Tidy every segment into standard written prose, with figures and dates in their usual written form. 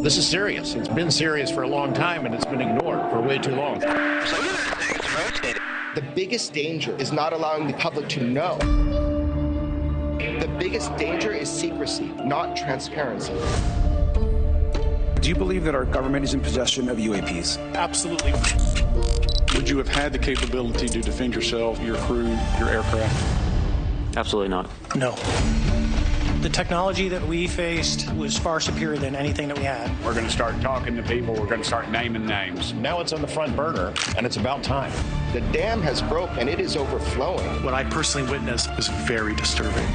This is serious. It's been serious for a long time, and it's been ignored for way too long. The biggest danger is not allowing the public to know. The biggest danger is secrecy, not transparency. Do you believe that our government is in possession of UAPs? Absolutely. Would you have had the capability to defend yourself, your crew, your aircraft? Absolutely not. No. The technology that we faced was far superior than anything that we had. We're going to start talking to people. We're going to start naming names. Now it's on the front burner, and it's about time. The dam has broke and it is overflowing. What I personally witnessed was very disturbing.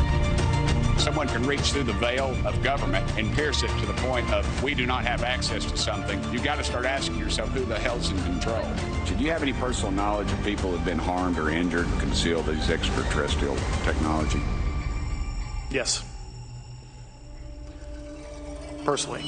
Someone can reach through the veil of government and pierce it to the point of we do not have access to something. You got to start asking yourself who the hell's in control. Did you have any personal knowledge of people who have been harmed or injured and conceal these extraterrestrial technology? Yes. Personally.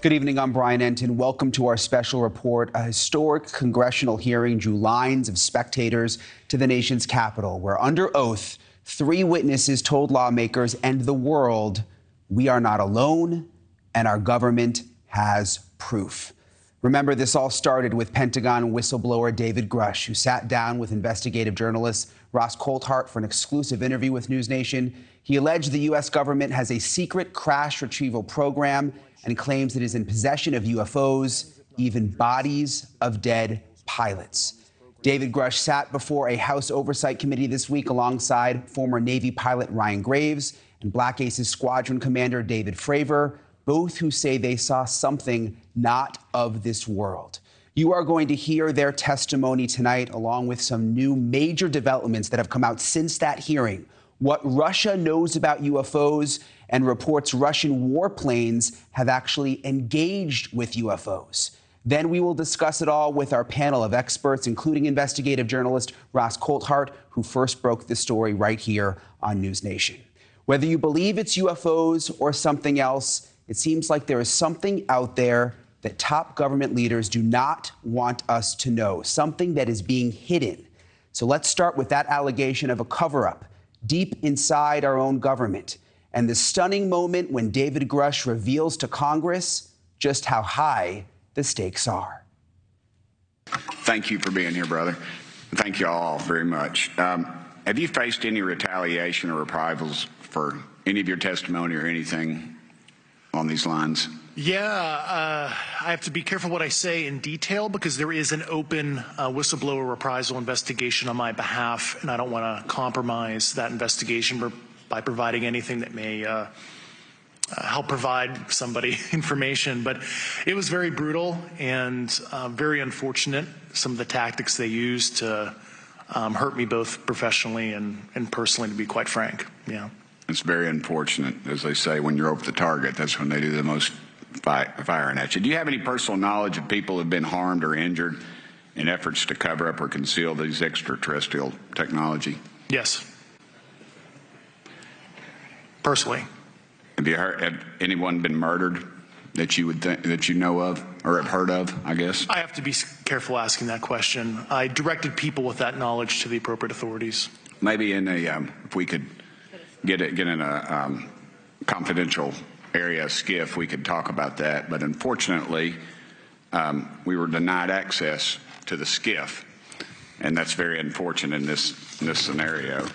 Good evening, I'm Brian Entin. Welcome to our special report. A historic congressional hearing drew lines of spectators to the nation's capital, where under oath, 3 witnesses told lawmakers and the world, we are not alone and our government has proof. Remember, this all started with Pentagon whistleblower David Grush, who sat down with investigative journalist Ross Coulthart for an exclusive interview with NewsNation. He alleged the U.S. government has a secret crash retrieval program and claims it is in possession of UFOs, even bodies of dead pilots. David Grush sat before a House Oversight Committee this week alongside former Navy pilot Ryan Graves and Black Aces Squadron Commander David Fravor, both who say they saw something not of this world. You are going to hear their testimony tonight, along with some new major developments that have come out since that hearing. What Russia knows about UFOs and reports Russian warplanes have actually engaged with UFOs. Then we will discuss it all with our panel of experts, including investigative journalist Ross Coulthart, who first broke the story right here on NewsNation. Whether you believe it's UFOs or something else, it seems like there is something out there that top government leaders do not want us to know, something that is being hidden. So let's start with that allegation of a cover-up deep inside our own government, and the stunning moment when David Grush reveals to Congress just how high the stakes are. Thank you for being here, brother. Thank you all very much. Have you faced any retaliation or reprisals for any of your testimony or anything on these lines? Yeah, I have to be careful what I say in detail because there is an open whistleblower reprisal investigation on my behalf, and I don't want to compromise that investigation by providing anything that may help provide somebody information. But it was very brutal and very unfortunate, some of the tactics they used to hurt me both professionally and personally, to be quite frank. Yeah. It's very unfortunate. As they say, when you're over the target, that's when they do the most firing at you. Do you have any personal knowledge of people who have been harmed or injured in efforts to cover up or conceal these extraterrestrial technology? Yes. Personally. Have you heard, had anyone been murdered that you would think, that you know of or have heard of, I guess? I have to be careful asking that question. I directed people with that knowledge to the appropriate authorities. Maybe in a, if we could get in a confidential area, SCIF, we could talk about that. But unfortunately, we were denied access to the SCIF, and that's very unfortunate in this scenario.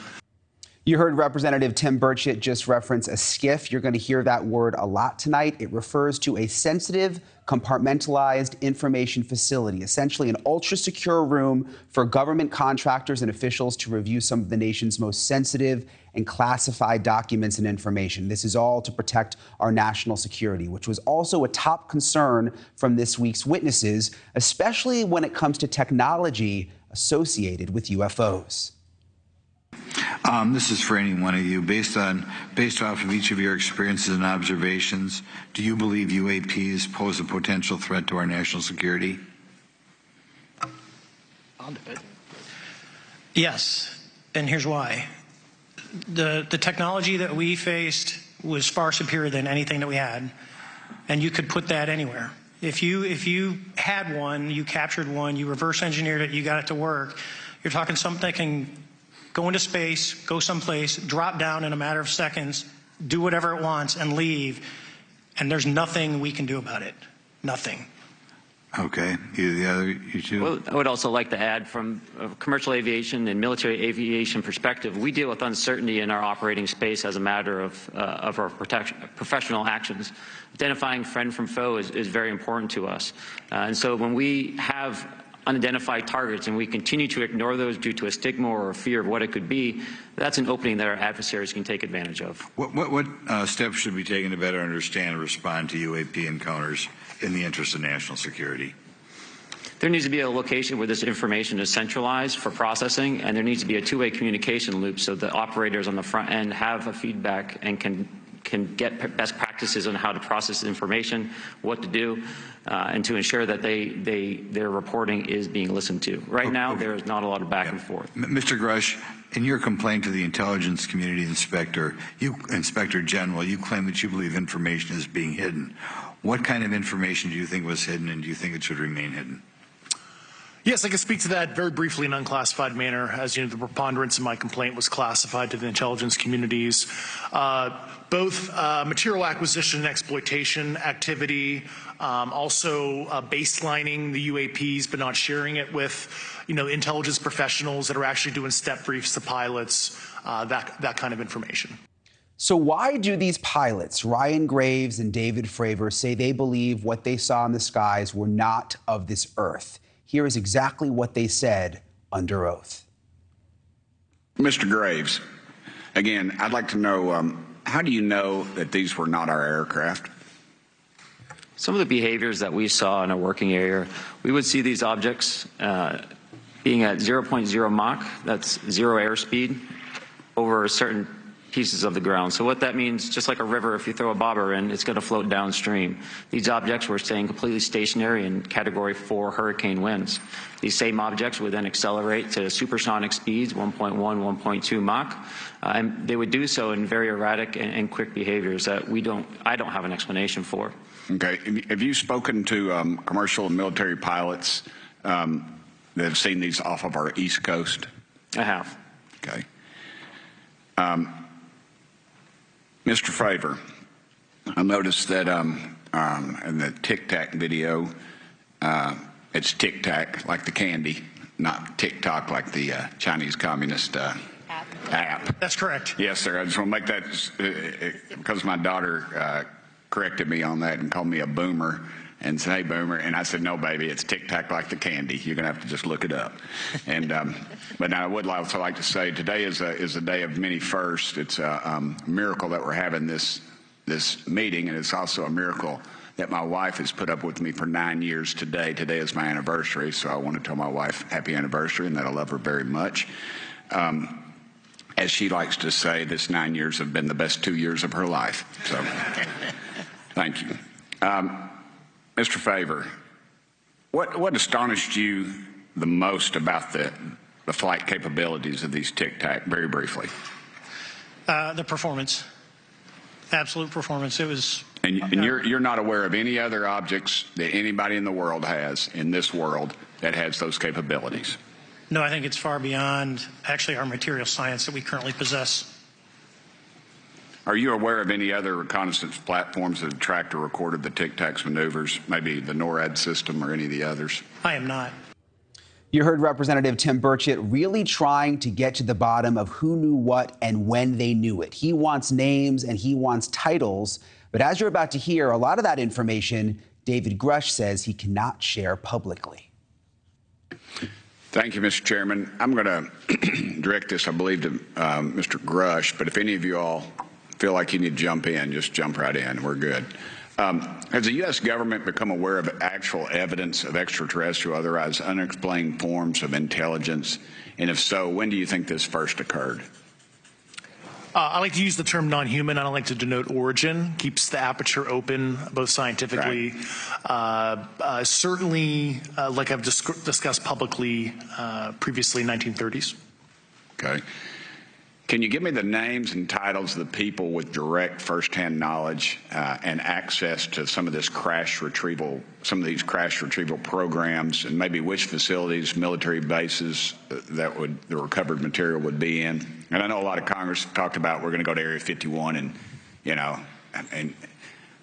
You heard Representative Tim Burchett just reference a SCIF. You're going to hear that word a lot tonight. It refers to a sensitive, compartmentalized information facility, essentially an ultra-secure room for government contractors and officials to review some of the nation's most sensitive and classified documents and information. This is all to protect our national security, which was also a top concern from this week's witnesses, especially when it comes to technology associated with UFOs. This is for any one of you. Based off of each of your experiences and observations, do you believe UAPs pose a potential threat to our national security? I'll do it. Yes, and here's why. The technology that we faced was far superior than anything that we had, and you could put that anywhere. If you had one, you captured one, you reverse engineered it, you got it to work, you're talking something that can go into space, go someplace, drop down in a matter of seconds, do whatever it wants, and leave, and there's nothing we can do about it. Nothing. Okay. You two? Well, I would also like to add, from a commercial aviation and military aviation perspective, we deal with uncertainty in our operating space as a matter of our professional actions. Identifying friend from foe is very important to us. And so when we have unidentified targets and we continue to ignore those due to a stigma or a fear of what it could be, that's an opening that our adversaries can take advantage of. What steps should be taken to better understand and respond to UAP encounters in the interest of national security? There needs to be a location where this information is centralized for processing, and there needs to be a two-way communication loop so the operators on the front end have a feedback and can get best practices on how to process information, what to do, and to ensure that their reporting is being listened to. Right now, there is not a lot of back and forth. Mr. Grush, in your complaint to the Intelligence Community Inspector General, you claim that you believe information is being hidden. What kind of information do you think was hidden, and do you think it should remain hidden? Yes, I can speak to that very briefly in an unclassified manner. As you know, the preponderance of my complaint was classified to the intelligence communities. Both material acquisition and exploitation activity, also baselining the UAPs but not sharing it with, intelligence professionals that are actually doing step briefs to pilots, that kind of information. So why do these pilots, Ryan Graves and David Fravor, say they believe what they saw in the skies were not of this earth? Here is exactly what they said under oath. Mr. Graves, again, I'd like to know, how do you know that these were not our aircraft? Some of the behaviors that we saw in a working area, we would see these objects being at 0.0 Mach, that's zero airspeed, over certain pieces of the ground. So what that means, just like a river, if you throw a bobber in, it's going to float downstream. These objects were staying completely stationary in Category 4 hurricane winds. These same objects would then accelerate to supersonic speeds, 1.1, 1.2 Mach, and they would do so in very erratic and quick behaviors that I don't have an explanation for. Okay. Have you spoken to commercial and military pilots that have seen these off of our East Coast? I have. Okay. Mr. Fravor, I noticed that in the Tic Tac video, it's Tic Tac like the candy, not TikTok like the Chinese Communist app. That's correct. Yes, sir. I just want to make that because my daughter corrected me on that and called me a boomer and said, "Hey, boomer," and I said, "No, baby, it's Tic Tac like the candy. You're going to have to just look it up." And but I would also like to say today is a day of many firsts. It's a miracle that we're having this meeting, and it's also a miracle that my wife has put up with me for 9 years today. Today is my anniversary, so I want to tell my wife happy anniversary and that I love her very much. As she likes to say, this 9 years have been the best 2 years of her life. So thank you. Mr. Fravor, what astonished you the most about the flight capabilities of these Tic Tac, very briefly? The performance, absolute performance. It was. And you're not aware of any other objects that anybody in the world has, in this world, that has those capabilities? No, I think it's far beyond actually our material science that we currently possess. Are you aware of any other reconnaissance platforms that have tracked or recorded the Tic Tac's maneuvers, maybe the NORAD system or any of the others? I am not. You heard Representative Tim Burchett really trying to get to the bottom of who knew what and when they knew it. He wants names and he wants titles, but as you're about to hear, a lot of that information David Grush says he cannot share publicly. Thank you, Mr. Chairman. I'm going to direct this, I believe, to Mr. Grush, but if any of you all feel like you need to jump in, just jump right in. We're good. Has the U.S. government become aware of actual evidence of extraterrestrial, otherwise unexplained forms of intelligence? And if so, when do you think this first occurred? I like to use the term non-human. I don't like to denote origin. Keeps the aperture open, both scientifically. Right. Certainly, like I've discussed publicly previously, 1930s. Okay. Can you give me the names and titles of the people with direct firsthand knowledge and access to some of this crash retrieval, some of these crash retrieval programs, and maybe which facilities, military bases that the recovered material would be in? And I know a lot of Congress talked about we're going to go to Area 51 and you know, and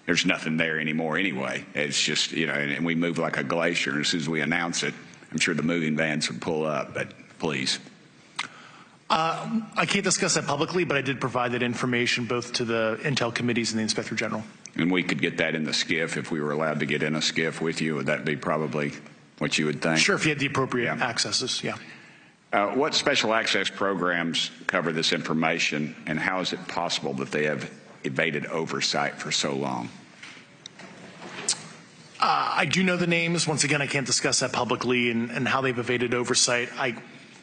there's nothing there anymore anyway. It's just, you know, and we move like a glacier. And as soon as we announce it, I'm sure the moving vans would pull up, but please. I can't discuss that publicly, but I did provide that information both to the Intel committees and the Inspector General. And we could get that in the skiff if we were allowed to get in a skiff with you. Would that be probably what you would think? Sure, if you had the appropriate accesses, yeah. What special access programs cover this information, and how is it possible that they have evaded oversight for so long? I do know the names. Once again, I can't discuss that publicly and how they've evaded oversight.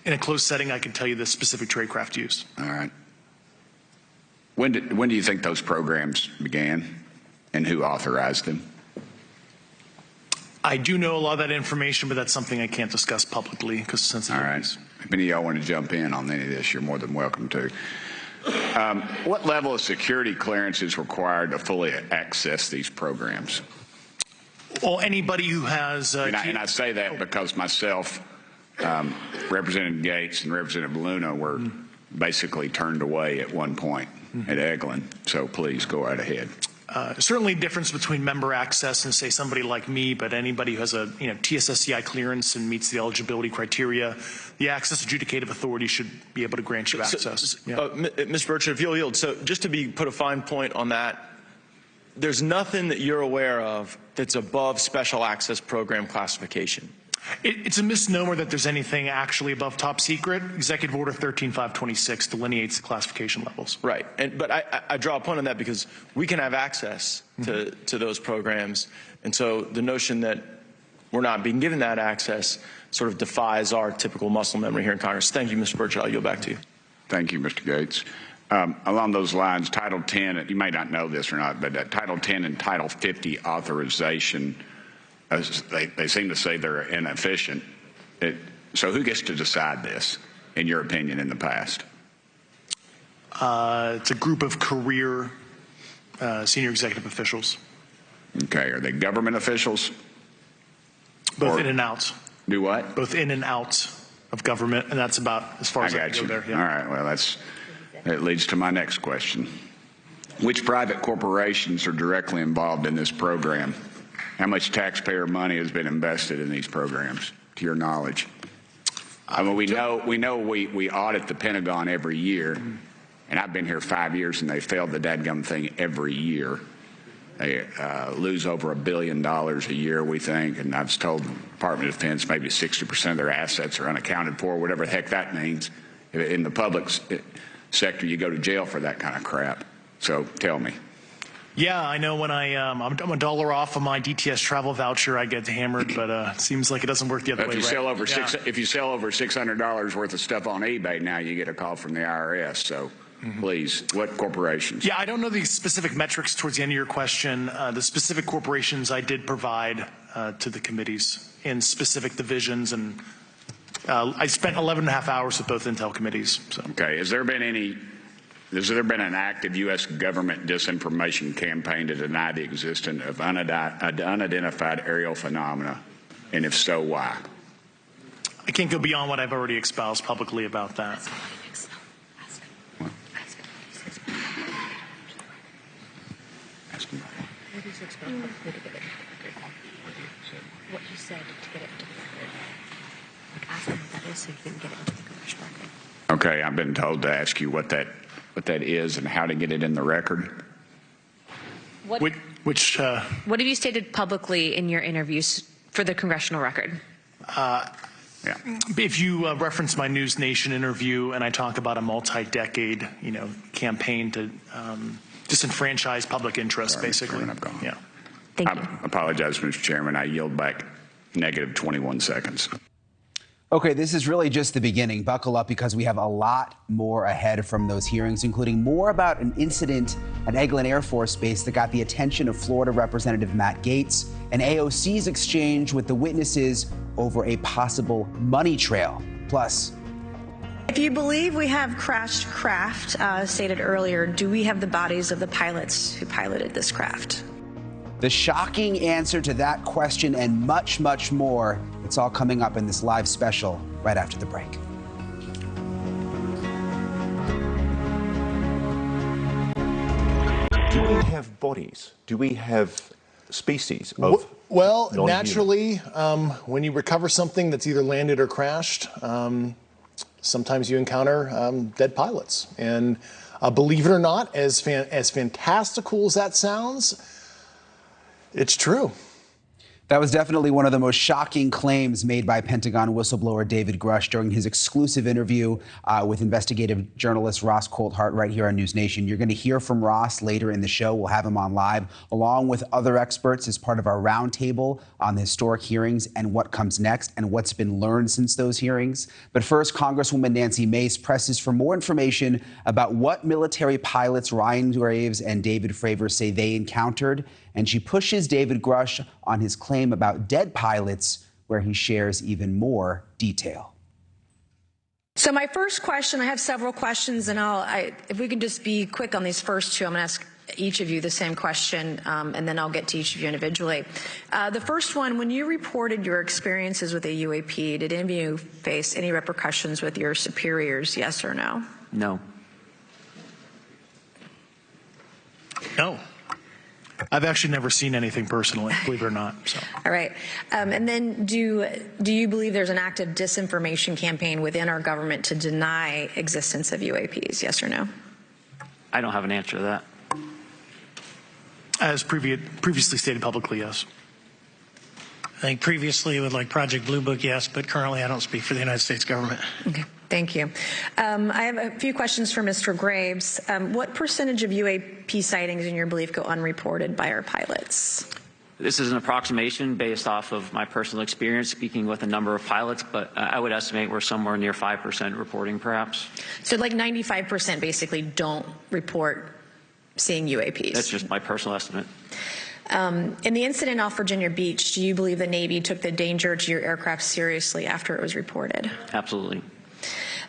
In a closed setting, I can tell you the specific tradecraft used. All right. When do you think those programs began, and who authorized them? I do know a lot of that information, but that's something I can't discuss publicly because of sensitivities. All right. If any of y'all want to jump in on any of this, you're more than welcome to. What level of security clearance is required to fully access these programs? Well, anybody who has... and I say that because myself, Representative Gates and Representative Luna were basically turned away at one point at Eglin. So please go right ahead. Certainly difference between member access and say somebody like me, but anybody who has a TSSCI clearance and meets the eligibility criteria, the access adjudicative authority should be able to grant you access. Mr. Burchett, if you'll yield, so just to put a fine point on that, there's nothing that you're aware of that's above special access program classification. It's a misnomer that there's anything actually above top secret. Executive Order 13526 delineates the classification levels. Right, but I draw a point on that because we can have access to those programs, and so the notion that we're not being given that access sort of defies our typical muscle memory here in Congress. Thank you, Mr. Burchett. I'll yield back to you. Thank you, Mr. Gates. Along those lines, Title 10, you may not know this or not, but Title 10 and Title 50 authorization, they seem to say they're inefficient. So who gets to decide this, in your opinion, in the past? It's a group of career senior executive officials. Okay. Are they government officials? Both in and out. Do what? Both in and out of government, and that's about as far as I can go there. Yeah. All right. Well, that leads to my next question. Which private corporations are directly involved in this program? How much taxpayer money has been invested in these programs, to your knowledge? I mean, we audit the Pentagon every year, and I've been here 5 years, and they failed the dadgum thing every year. They lose over $1 billion a year, we think, and I was told the Department of Defense maybe 60% of their assets are unaccounted for, whatever the heck that means. In the public sector, you go to jail for that kind of crap. So tell me. Yeah, I know when I'm $1 off of my DTS travel voucher, I get hammered, but it seems like it doesn't work the other way. If you sell over $600 worth of stuff on eBay, now you get a call from the IRS. So please, what corporations? Yeah, I don't know the specific metrics towards the end of your question. The specific corporations I did provide to the committees in specific divisions, and I spent 11.5 hours with both Intel committees. So. Okay, has there been an active U.S. government disinformation campaign to deny the existence of unidentified aerial phenomena? And if so, why? I can't go beyond what I've already espoused publicly about that. What you said to get it into the record. Like, ask them what that is so you can get it into the congressional record. Okay, I've been told to ask you what that is and how to get it in the record. What have you stated publicly in your interviews for the congressional record? If you reference my NewsNation interview, and I talk about a multi-decade, campaign to disenfranchise public interest, basically. Yeah. Thank you. I apologize, Mr. Chairman. I yield back negative 21 seconds. Okay, this is really just the beginning. Buckle up because we have a lot more ahead from those hearings, including more about an incident at Eglin Air Force Base that got the attention of Florida Representative Matt Gaetz, and AOC's exchange with the witnesses over a possible money trail. Plus, if you believe we have crashed craft, stated earlier, do we have the bodies of the pilots who piloted this craft? the shocking answer to that question and much, much more. It's all coming up in this live special right after the break. we have bodies? Do we have species of Well, non-human? naturally, when you recover something that's either landed or crashed, sometimes you encounter dead pilots. And believe it or not, as fantastical as that sounds, it's true. That was definitely one of the most shocking claims made by Pentagon whistleblower David Grush during his exclusive interview with investigative journalist Ross Coulthart right here on NewsNation. You're going to hear from Ross later in the show. We'll have him on live, along with other experts as part of our roundtable on the historic hearings and what comes next and what's been learned since those hearings. But first, Congresswoman Nancy Mace presses for more information about what military pilots Ryan Graves and David Fravor say they encountered. And she pushes David Grush on his claim about dead pilots, where he shares even more detail. So my first question, I have several questions, and if we can just be quick on these first two, I'm going to ask each of you the same question, and then I'll get to each of you individually. The first one, when you reported your experiences with a UAP, did any of you face any repercussions with your superiors, yes or no? No. No. I've actually never seen anything personally, believe it or not. So. All right. And then do you believe there's an active disinformation campaign within our government to deny existence of UAPs, yes or no? I don't have an answer to that. As previously stated publicly, yes. I think previously with like Project Blue Book, yes, but currently I don't speak for the United States government. Okay. Thank you. I have a few questions for Mr. Graves. What percentage of UAP sightings, in your belief, go unreported by our pilots? This is an approximation based off of my personal experience speaking with a number of pilots, but I would estimate we're somewhere near 5% reporting, perhaps. So like 95% basically don't report seeing UAPs? That's just my personal estimate. In the incident off Virginia Beach, do you believe the Navy took the danger to your aircraft seriously after it was reported? Absolutely.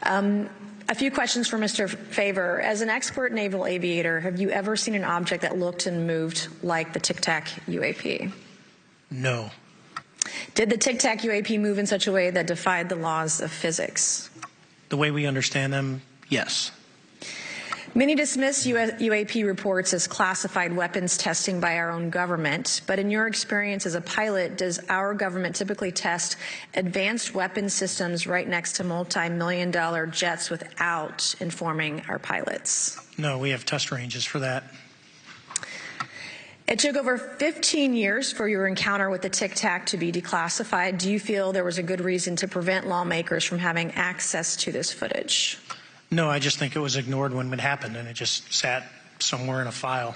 A few questions for Mr. Favor. As an expert naval aviator, have you ever seen an object that looked and moved like the Tic Tac UAP? No. Did the Tic Tac UAP move in such a way that defied the laws of physics? The way we understand them, yes. Many dismiss UAP reports as classified weapons testing by our own government, but in your experience as a pilot, does our government typically test advanced weapon systems right next to multi-million-dollar jets without informing our pilots? No, we have test ranges for that. It took over 15 years for your encounter with the Tic Tac to be declassified. Do you feel there was a good reason to prevent lawmakers from having access to this footage? No, I just think it was ignored when it happened, and it just sat somewhere in a file.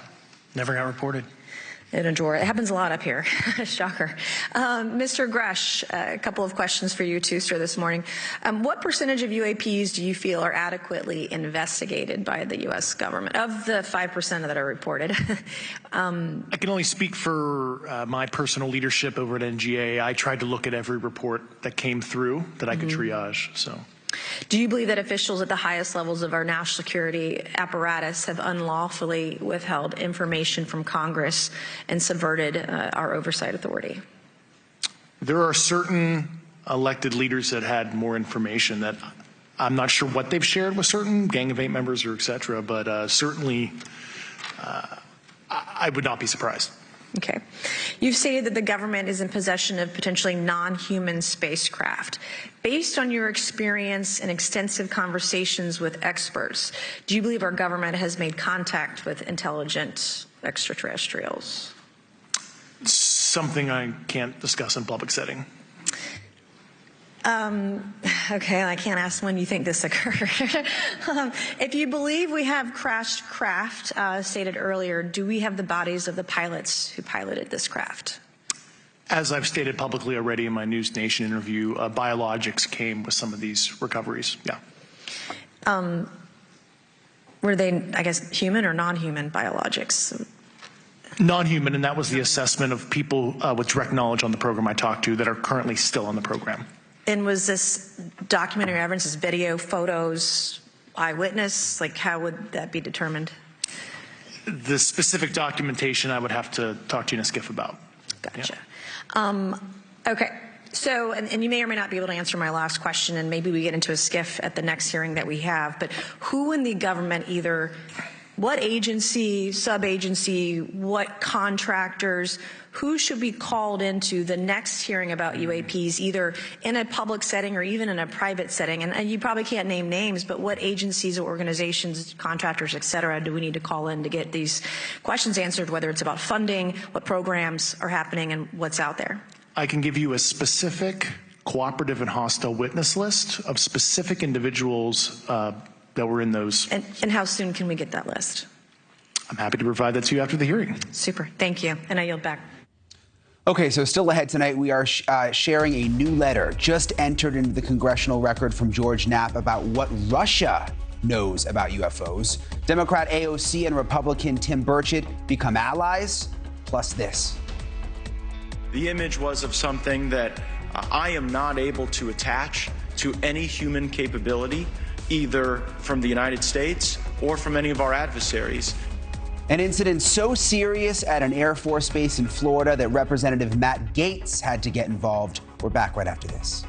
Never got reported. In a drawer. It happens a lot up here. Shocker. Mr. Grush, a couple of questions for you too, sir, this morning. What percentage of UAPs do you feel are adequately investigated by the U.S. government, of the 5% that are reported? I can only speak for my personal leadership over at NGA. I tried to look at every report that came through that I could triage. So. Do you believe that officials at the highest levels of our national security apparatus have unlawfully withheld information from Congress and subverted our oversight authority? There are certain elected leaders that had more information that I'm not sure what they've shared with certain Gang of Eight members or et cetera, but certainly I would not be surprised. Okay. You've stated that the government is in possession of potentially non-human spacecraft. Based on your experience and extensive conversations with experts, do you believe our government has made contact with intelligent extraterrestrials? Something I can't discuss in public setting. Okay, I can't ask when you think this occurred. If you believe we have crashed craft, stated earlier, do we have the bodies of the pilots who piloted this craft? As I've stated publicly already in my NewsNation interview, biologics came with some of these recoveries. Yeah. Were they, I guess, human or non-human biologics? Non-human, and that was the assessment of people with direct knowledge on the program I talked to that are currently still on the program. And was this documentary evidence, this video, photos, eyewitness? Like, how would that be determined? The specific documentation I would have to talk to you in a skiff about. Gotcha. Yeah. Okay. So, and you may or may not be able to answer my last question, and maybe we get into a skiff at the next hearing that we have, but who in the government either what agency, sub-agency, what contractors, who should be called into the next hearing about UAPs, either in a public setting or even in a private setting? And you probably can't name names, but what agencies or organizations, contractors, et cetera, do we need to call in to get these questions answered, whether it's about funding, what programs are happening, and what's out there? I can give you a specific cooperative and hostile witness list of specific individuals that were in those. And how soon can we get that list? I'm happy to provide that to you after the hearing. Super. Thank you. And I yield back. Okay, so still ahead tonight, we are sharing a new letter just entered into the congressional record from George Knapp about what Russia knows about UFOs. Democrat AOC and Republican Tim Burchett become allies, plus this. The image was of something that I am not able to attach to any human capability, either from the United States or from any of our adversaries. An incident so serious at an Air Force base in Florida that Representative Matt Gaetz had to get involved. We're back right after this.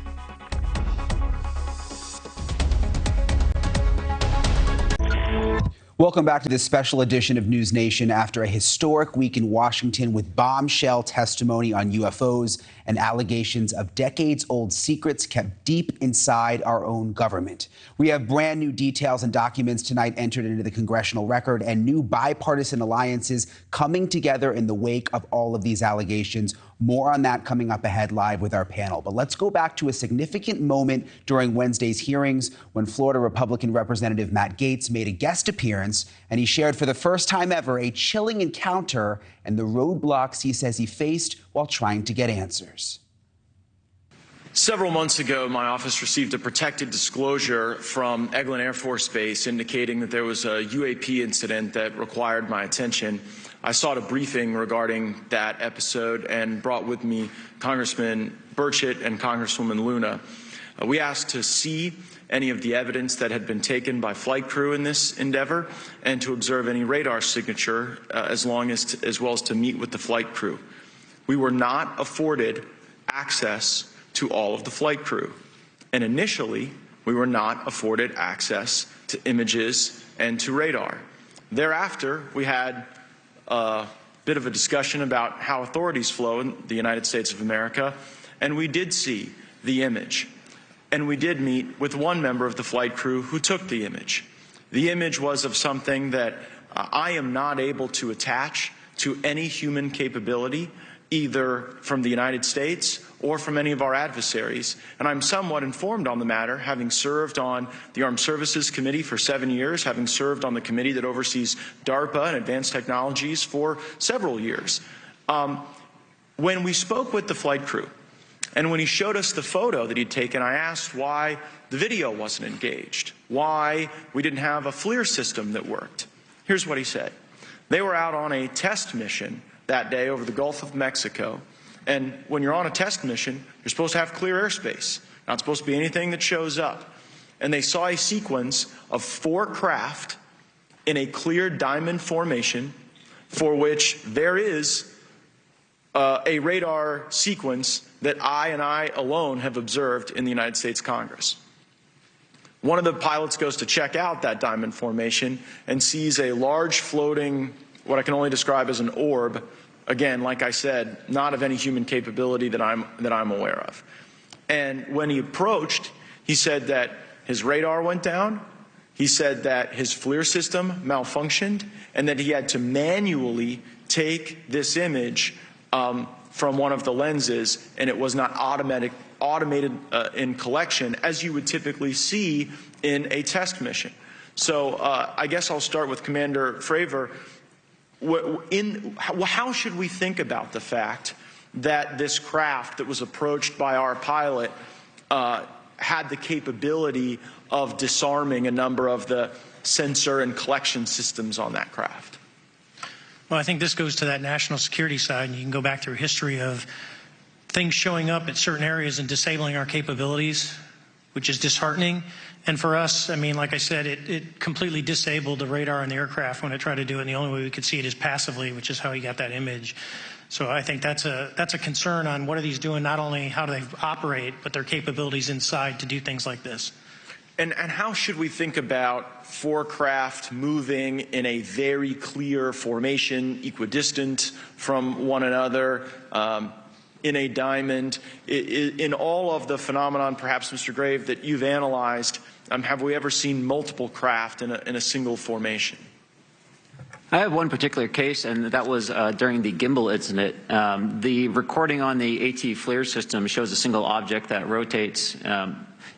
Welcome back to this special edition of News Nation after a historic week in Washington with bombshell testimony on UFOs and allegations of decades-old secrets kept deep inside our own government. We have brand new details and documents tonight entered into the congressional record and new bipartisan alliances coming together in the wake of all of these allegations. More on that coming up ahead live with our panel. But let's go back to a significant moment during Wednesday's hearings when Florida Republican Representative Matt Gaetz made a guest appearance, and he shared for the first time ever a chilling encounter and the roadblocks he says he faced while trying to get answers. Several months ago, my office received a protected disclosure from Eglin Air Force Base indicating that there was a UAP incident that required my attention. I sought a briefing regarding that episode and brought with me Congressman Burchett and Congresswoman Luna. We asked to see any of the evidence that had been taken by flight crew in this endeavor and to observe any radar signature as well as to meet with the flight crew. We were not afforded access to all of the flight crew. And initially, we were not afforded access to images and to radar. Thereafter, we had a bit of a discussion about how authorities flow in the United States of America, and we did see the image. And we did meet with one member of the flight crew who took the image. The image was of something that I am not able to attach to any human capability, either from the United States or from any of our adversaries. And I'm somewhat informed on the matter, having served on the Armed Services Committee for 7 years, having served on the committee that oversees DARPA and advanced technologies for several years. When we spoke with the flight crew, and when he showed us the photo that he'd taken, I asked why the video wasn't engaged, why we didn't have a FLIR system that worked. Here's what he said. They were out on a test mission that day over the Gulf of Mexico. And when you're on a test mission, you're supposed to have clear airspace. Not supposed to be anything that shows up. And they saw a sequence of 4 craft in a clear diamond formation for which there is a radar sequence that I alone have observed in the United States Congress. One of the pilots goes to check out that diamond formation and sees a large floating, what I can only describe as an orb. Again, like I said, not of any human capability that I'm aware of. And when he approached, he said that his radar went down. He said that his FLIR system malfunctioned and that he had to manually take this image from one of the lenses, and it was not automated in collection as you would typically see in a test mission. So I guess I'll start with Commander Fravor. How should we think about the fact that this craft that was approached by our pilot had the capability of disarming a number of the sensor and collection systems on that craft? Well, I think this goes to that national security side, and you can go back through history of things showing up at certain areas and disabling our capabilities, which is disheartening. And for us, I mean, like I said, it completely disabled the radar on the aircraft when it tried to do it, and the only way we could see it is passively, which is how he got that image. So I think that's a concern on what are these doing, not only how do they operate, but their capabilities inside to do things like this. And how should we think about four craft moving in a very clear formation, equidistant from one another, in a diamond? In all of the phenomenon, perhaps, Mr. Grave, that you've analyzed, have we ever seen multiple craft in a single formation? I have one particular case, and that was during the gimbal incident. The recording on the AT FLIR system shows a single object that rotates.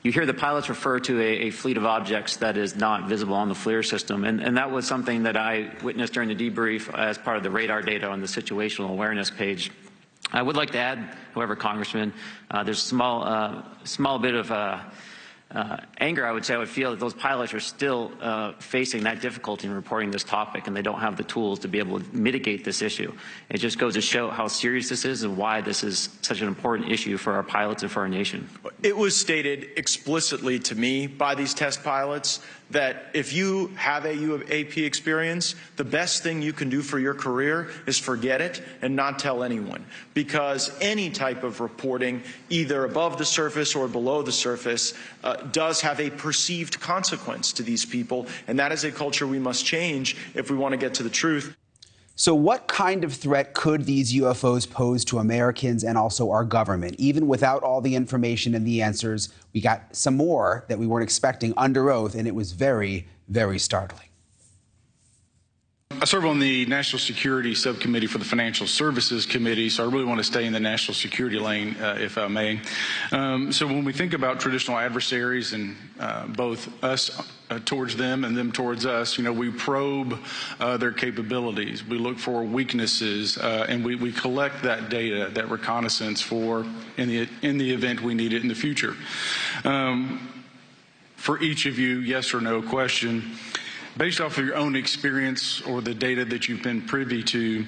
You hear the pilots refer to a fleet of objects that is not visible on the FLIR system, and that was something that I witnessed during the debrief as part of the radar data on the situational awareness page. I would like to add, however, Congressman, there's a small bit of anger, I would say. I would feel that those pilots are still facing that difficulty in reporting this topic, and they don't have the tools to be able to mitigate this issue. It just goes to show how serious this is and why this is such an important issue for our pilots and for our nation. It was stated explicitly to me by these test pilots that if you have a UAP experience, the best thing you can do for your career is forget it and not tell anyone. Because any type of reporting, either above the surface or below the surface, does have a perceived consequence to these people. And that is a culture we must change if we want to get to the truth. So what kind of threat could these UFOs pose to Americans and also our government? Even without all the information and the answers, we got some more that we weren't expecting under oath, and it was very, very startling. I serve on the National Security Subcommittee for the Financial Services Committee, so I really want to stay in the national security lane, if I may. So when we think about traditional adversaries and both us towards them and them towards us, we probe their capabilities. We look for weaknesses, and we collect that data, that reconnaissance for in the event we need it in the future. For each of you, yes or no question. Based off of your own experience or the data that you've been privy to,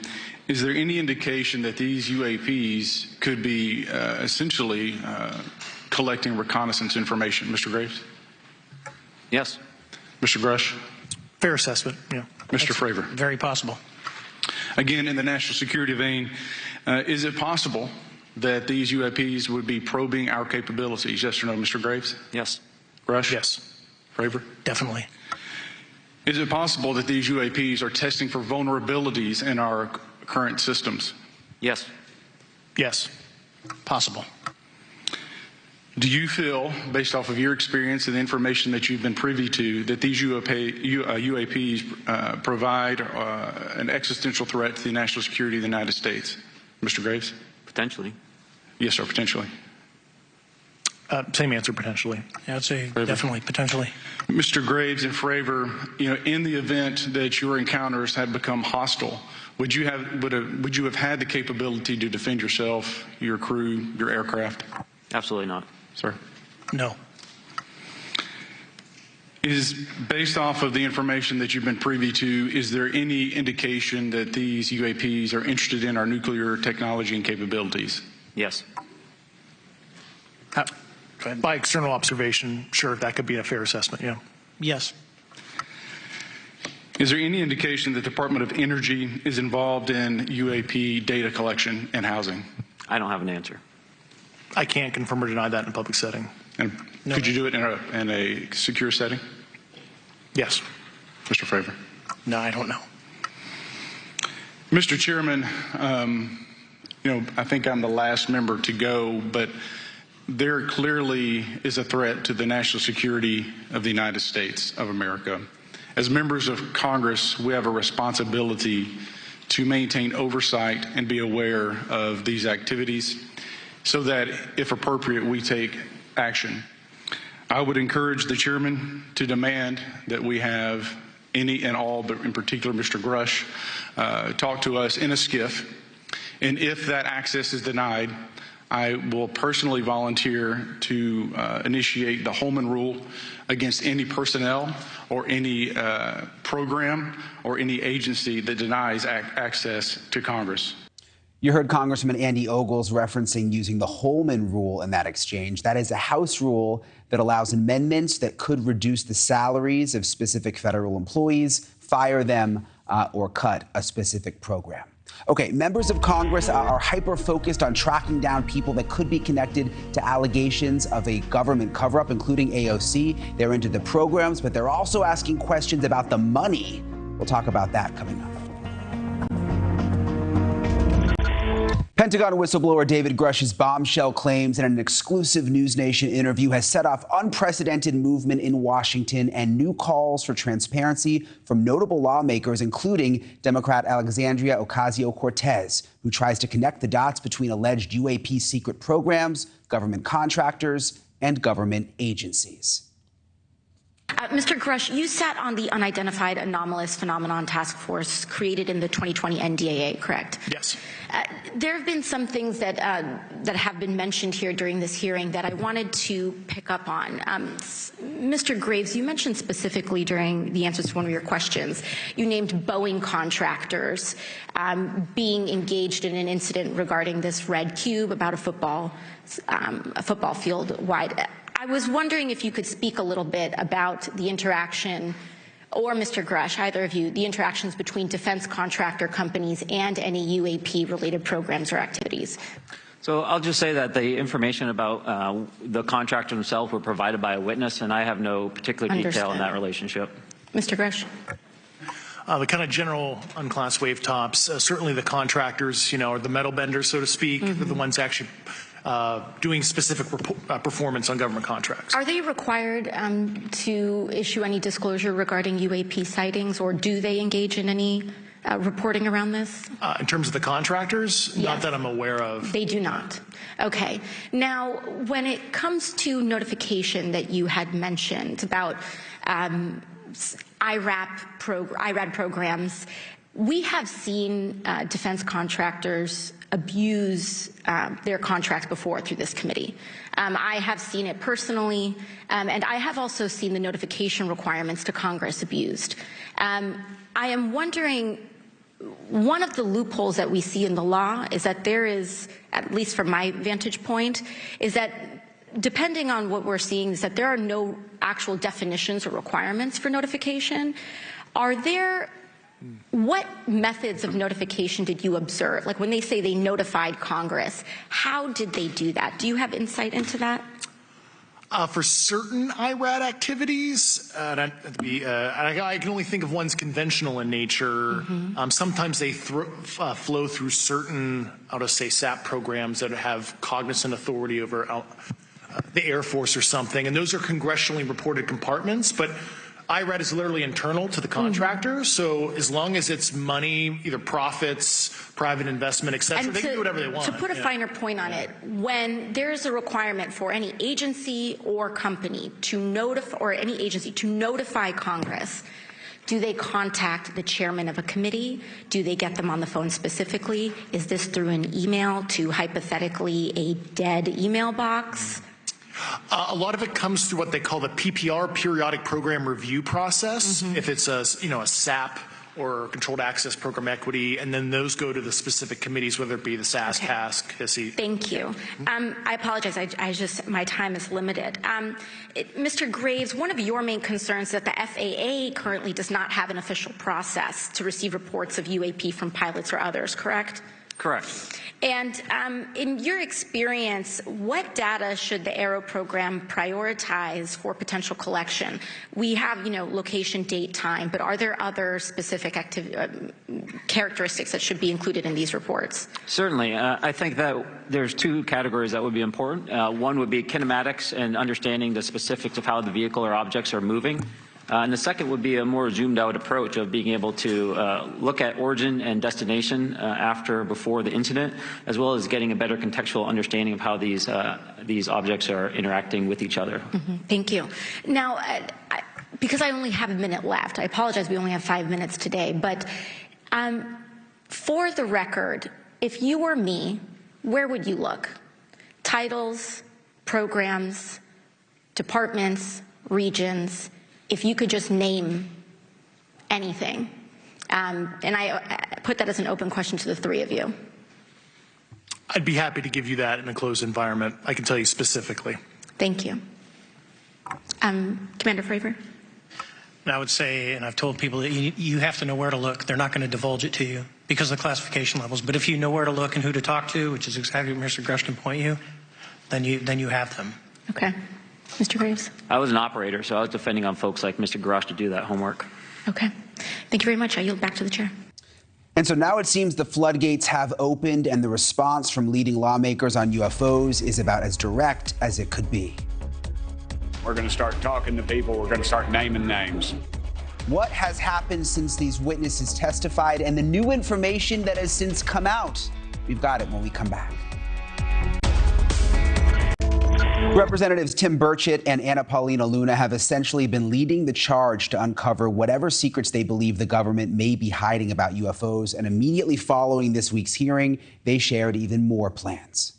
is there any indication that these UAPs could be essentially collecting reconnaissance information? Mr. Graves? Yes. Mr. Grush? Fair assessment, yeah. Mr. Fravor? Very possible. Again, in the national security vein, is it possible that these UAPs would be probing our capabilities? Yes or no, Mr. Graves? Yes. Grush? Yes. Fravor? Definitely. Is it possible that these UAPs are testing for vulnerabilities in our current systems? Yes. Yes. Possible. Do you feel, based off of your experience and the information that you've been privy to, that these UAPs provide an existential threat to the national security of the United States? Mr. Graves? Potentially. Yes, sir, potentially. Same answer, potentially. Yeah, I'd say Fravor? definitely, potentially. Mr. Graves and Fravor, in the event that your encounters had become hostile, would you have had the capability to defend yourself, your crew, your aircraft? Absolutely not. Sir? No. Is based off of the information that you've been privy to, is there any indication that these UAPs are interested in our nuclear technology and capabilities? Yes. By external observation, sure, that could be a fair assessment, yeah. Yes. Is there any indication that the Department of Energy is involved in UAP data collection and housing? I don't have an answer. I can't confirm or deny that in a public setting. And No. could you do it in a secure setting? Yes. Mr. Fravor? No, I don't know. Mr. Chairman, I think I'm the last member to go, but there clearly is a threat to the national security of the United States of America. As members of Congress, we have a responsibility to maintain oversight and be aware of these activities so that, if appropriate, we take action. I would encourage the chairman to demand that we have any and all, but in particular Mr. Grush, talk to us in a skiff. And if that access is denied, I will personally volunteer to initiate the Holman Rule against any personnel or any program or any agency that denies access to Congress. You heard Congressman Andy Ogles referencing using the Holman Rule in that exchange. That is a House rule that allows amendments that could reduce the salaries of specific federal employees, fire them, or cut a specific program. Okay, members of Congress are hyper-focused on tracking down people that could be connected to allegations of a government cover-up, including AOC. They're into the programs, but they're also asking questions about the money. We'll talk about that coming up. Pentagon whistleblower David Grush's bombshell claims in an exclusive NewsNation interview has set off unprecedented movement in Washington and new calls for transparency from notable lawmakers, including Democrat Alexandria Ocasio-Cortez, who tries to connect the dots between alleged UAP secret programs, government contractors, and government agencies. Mr. Grush, you sat on the Unidentified Anomalous Phenomenon Task Force created in the 2020 NDAA, correct? Yes. There have been some things that have been mentioned here during this hearing that I wanted to pick up on. Mr. Graves, you mentioned specifically during the answers to one of your questions, you named Boeing contractors being engaged in an incident regarding this red cube about a football field wide. I was wondering if you could speak a little bit about the interaction, or Mr. Grush, either of you, the interactions between defense contractor companies and any UAP-related programs or activities. So I'll just say that the information about the contractor themselves were provided by a witness, and I have no particular detail in that relationship. Mr. Grush. The kind of general unclassed wave tops, certainly the contractors, are the metal benders, so to speak, they're the ones actually doing specific performance on government contracts. Are they required to issue any disclosure regarding UAP sightings, or do they engage in any reporting around this? In terms of the contractors? Yes. Not that I'm aware of. They do not. Okay. Now, when it comes to notification that you had mentioned about IRAD programs, we have seen defense contractors abuse their contracts before through this committee. I have seen it personally, and I have also seen the notification requirements to Congress abused. I am wondering, one of the loopholes that we see in the law is that there is, at least from my vantage point, is that depending on what we're seeing, is that there are no actual definitions or requirements for notification. What methods of notification did you observe? Like when they say they notified Congress, how did they do that? Do you have insight into that? For certain IRAD activities, I can only think of ones conventional in nature. Sometimes they flow through certain, I'll just say, SAP programs that have cognizant authority over the Air Force or something, and those are congressionally reported compartments, but IRAD is literally internal to the contractor, so as long as it's money, either profits, private investment, et cetera, they can do whatever they want. To put a finer point on it, when there's a requirement for any agency or company to notify, or any agency to notify Congress, do they contact the chairman of a committee? Do they get them on the phone specifically? Is this through an email to hypothetically a dead email box? A lot of it comes through what they call the PPR, Periodic Program Review process. If it's a SAP or Controlled Access Program Equity, and then those go to the specific committees, whether it be the SAS, CASC, HISI. Thank you. I apologize. My time is limited. Mr. Graves, one of your main concerns is that the FAA currently does not have an official process to receive reports of UAP from pilots or others, correct? Correct. And in your experience, what data should the Aero program prioritize for potential collection? We have, location, date, time, but are there other specific characteristics that should be included in these reports? Certainly. I think that there's two categories that would be important. One would be kinematics and understanding the specifics of how the vehicle or objects are moving. And the second would be a more zoomed out approach of being able to look at origin and destination before the incident, as well as getting a better contextual understanding of how these objects are interacting with each other. Thank you. Now, because I only have a minute left, I apologize, we only have 5 minutes today, but for the record, if you were me, where would you look? Titles, programs, departments, regions, if you could just name anything. And I put that as an open question to the three of you. I'd be happy to give you that in a closed environment. I can tell you specifically. Thank you. Commander Fravor? And I would say, and I've told people that you have to know where to look. They're not going to divulge it to you because of the classification levels. But if you know where to look and who to talk to, which is exactly what Mr. Grush can point you, then you have them. Okay. Mr. Graves? I was an operator, so I was depending on folks like Mr. Grush to do that homework. Okay. Thank you very much. I yield back to the chair. And so now it seems the floodgates have opened, and the response from leading lawmakers on UFOs is about as direct as it could be. We're going to start talking to people. We're going to start naming names. What has happened since these witnesses testified and the new information that has since come out? We've got it when we come back. Representatives Tim Burchett and Anna Paulina Luna have essentially been leading the charge to uncover whatever secrets they believe the government may be hiding about UFOs. And immediately following this week's hearing, they shared even more plans.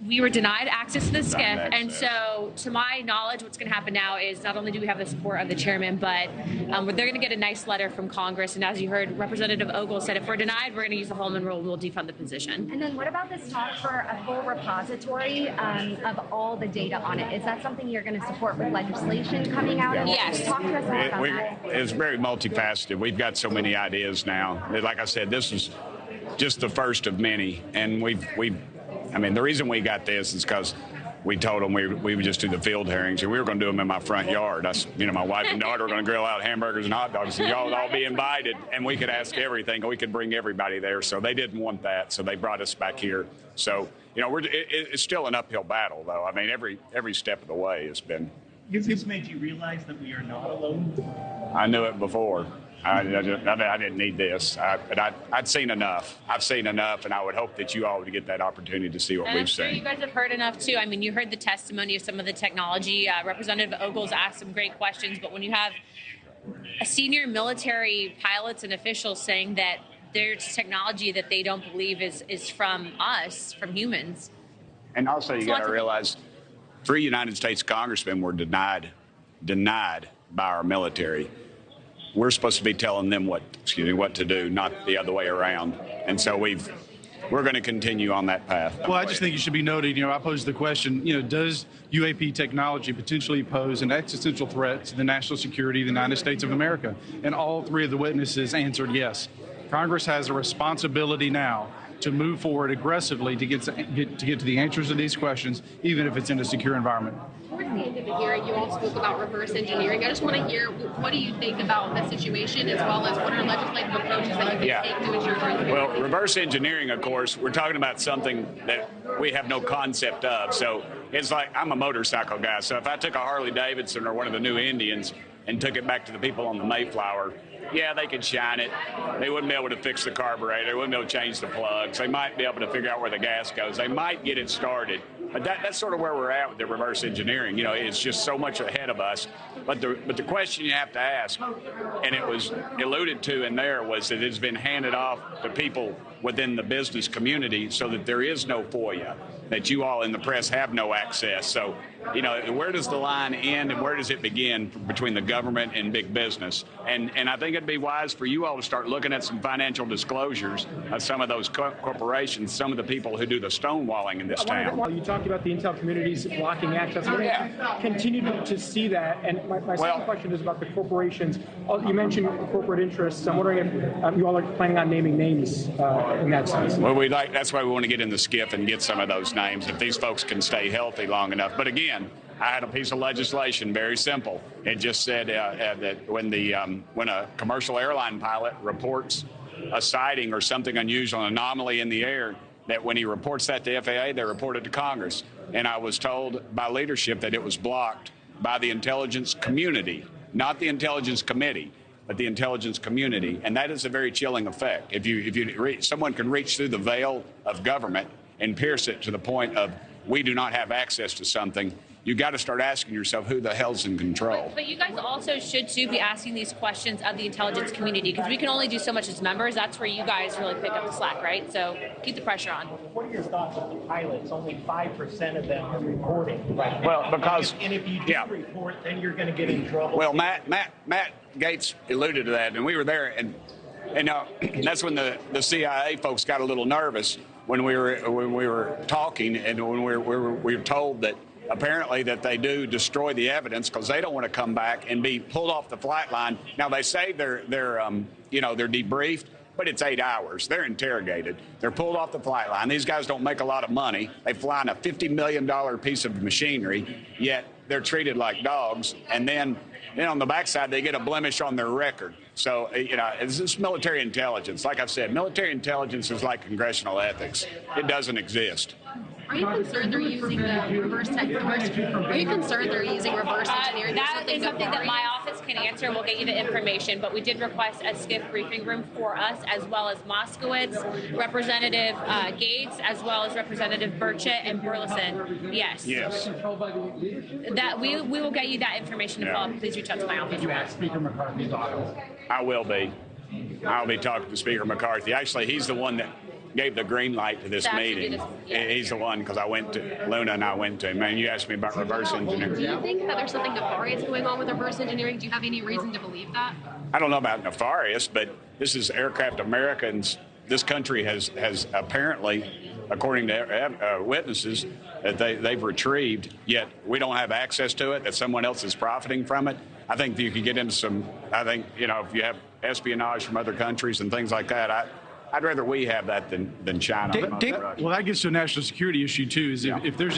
We were denied access to the skiff, and so to my knowledge, what's going to happen now is not only do we have the support of the chairman, but they're going to get a nice letter from Congress. And as you heard, Representative Ogle said, if we're denied, we're going to use the Holman Rule and we'll defund the position. And then what about this talk for a full repository of all the data on it? Is that something you're going to support with legislation coming out? Yes. Talk to us more about that. It's very multifaceted. We've got so many ideas now. Like I said, this is just the first of many, and I mean, the reason we got this is because we told them we would just do the field hearings, and we were going to do them in my front yard. My wife and daughter were going to grill out hamburgers and hot dogs, and y'all would all be invited, and we could ask everything, and we could bring everybody there. So they didn't want that, so they brought us back here. So, it's still an uphill battle, though. I mean, every step of the way has been. Has this made you realize that we are not alone? I knew it before. I didn't need this, but I'd seen enough. I've seen enough, and I would hope that you all would get that opportunity to see what And we've I'm sure seen. you guys have heard enough, too. I mean, you heard the testimony of some of the technology. Representative Ogle's asked some great questions, but when you have a senior military pilots and officials saying that there's technology that they don't believe is from us, from humans. And also, you got to realize 3 United States congressmen were denied by our military. We're supposed to be telling them what to do, not the other way around. And so we're going to continue on that path. Well, I just think it should be noted, I posed the question, does UAP technology potentially pose an existential threat to the national security of the United States of America? And all 3 of the witnesses answered yes. Congress has a responsibility now to move forward aggressively to get to the answers to these questions, even if it's in a secure environment. Towards the end of the hearing, you all spoke about reverse engineering. I just want to hear, what do you think about the situation, as well as what are legislative approaches that you can take to ensure transparency? Well, reverse engineering, of course, we're talking about something that we have no concept of. So it's like, I'm a motorcycle guy. So if I took a Harley Davidson or one of the new Indians and took it back to the people on the Mayflower, yeah, they could shine it. They wouldn't be able to fix the carburetor. They wouldn't be able to change the plugs. They might be able to figure out where the gas goes. They might get it started. But that's sort of where we're at with the reverse engineering. It's just so much ahead of us. But the question you have to ask, and it was alluded to in there, was that it's been handed off to people within the business community so that there is no FOIA, that you all in the press have no access. So, where does the line end and where does it begin between the government and big business? And I think it'd be wise for you all to start looking at some financial disclosures of some of those corporations, some of the people who do the stonewalling in this town. You talked about the intel communities blocking access. We continue to see that. And my second question is about the corporations. You mentioned corporate interests. I'm wondering if you all are planning on naming names in that sense. Well, that's why we want to get in the skiff and get some of those names if these folks can stay healthy long enough. But again, I had a piece of legislation, very simple. It just said that when a commercial airline pilot reports a sighting or something unusual, an anomaly in the air, that when he reports that to FAA, they report it to Congress. And I was told by leadership that it was blocked by the intelligence community, not the intelligence committee, but the intelligence community. And that is a very chilling effect. If someone can reach through the veil of government and pierce it to the point of we do not have access to something, you got to start asking yourself who the hell's in control. But you guys also should, too, be asking these questions of the intelligence community, because we can only do so much as members. That's where you guys really pick up the slack, right? So keep the pressure on. What are your thoughts on the pilots? Only 5% of them are reporting right now. Well, because... And if you do report, then you're going to get in trouble. Well, Matt Gates alluded to that, and we were there, and that's when the CIA folks got a little nervous when we were talking, and when we were told that apparently that they do destroy the evidence because they don't want to come back and be pulled off the flight line. Now they say they're debriefed, but it's 8 hours. They're interrogated. They're pulled off the flight line. These guys don't make a lot of money. They fly in a $50 million piece of machinery, yet they're treated like dogs. And then on the backside, they get a blemish on their record. So, it's this military intelligence. Like I've said, military intelligence is like congressional ethics. It doesn't exist. Are you concerned they're using reverse engineering? That is something that my office can answer. We'll get you the information, but we did request a SCIF briefing room for us, as well as Moskowitz, Representative Gates, as well as Representative Burchett and Burleson. Yes. That we will get you that information to follow up. Please reach out to my office. Did you ask Speaker McCarthy's office? I will be. I'll be talking to Speaker McCarthy. Actually, he's the one that gave the green light to this meeting. He's the one, because Luna and I went to him. Man, you asked me about reverse engineering. Do you think that there's something nefarious going on with reverse engineering? Do you have any reason to believe that? I don't know about nefarious, but this is aircraft Americans. This country has apparently, according to witnesses, that they've retrieved, yet we don't have access to it, that someone else is profiting from it. I think that you could get into some, if you have espionage from other countries and things like that, I'd rather we have that than China. Well, that gets to a national security issue too. Is if there's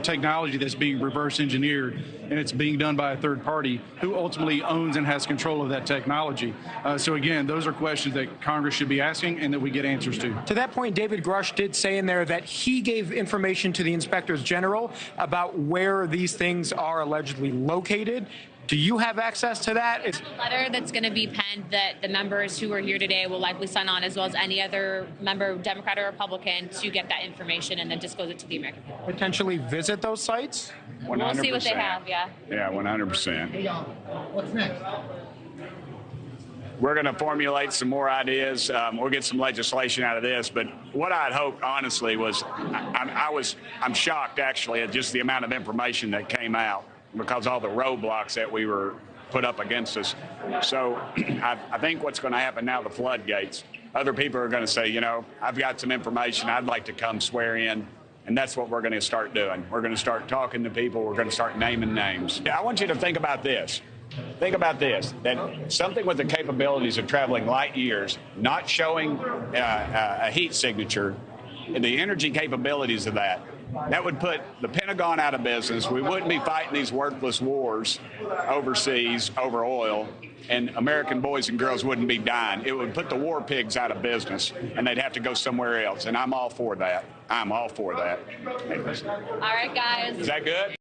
technology that's being reverse engineered and it's being done by a third party, who ultimately owns and has control of that technology? So again, those are questions that Congress should be asking and that we get answers to. To that point, David Grush did say in there that he gave information to the inspectors general about where these things are allegedly located. Do you have access to that? It's a letter that's going to be penned that the members who are here today will likely sign on, as well as any other member, Democrat or Republican, to get that information and then disclose it to the American people. Potentially visit those sites? 100%. We'll see what they have, yeah. Yeah, 100%. Hey, y'all, what's next? We're going to formulate some more ideas. We'll get some legislation out of this. But what I'd hoped, honestly, was I'm shocked, actually, at just the amount of information that came out, because all the roadblocks that we were put up against us. So I think what's going to happen now, the floodgates, other people are going to say, I've got some information, I'd like to come swear in. And that's what we're going to start doing. We're going to start talking to people. We're going to start naming names. I want you to think about this. Think about this, that something with the capabilities of traveling light years, not showing a heat signature, and the energy capabilities of that would put the Pentagon out of business. We wouldn't be fighting these worthless wars overseas over oil, and American boys and girls wouldn't be dying. It would put the war pigs out of business, and they'd have to go somewhere else, and I'm all for that. I'm all for that. All right, guys. Is that good?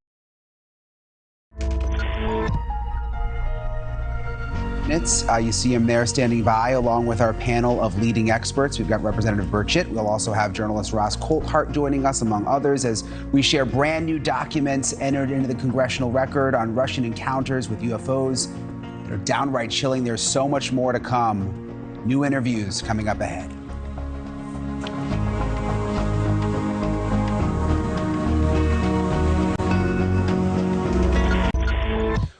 You see him there standing by along with our panel of leading experts. We've got Representative Burchett. We'll also have journalist Ross Coulthart joining us, among others, as we share brand new documents entered into the congressional record on Russian encounters with UFOs that are downright chilling. There's so much more to come. New interviews coming up ahead.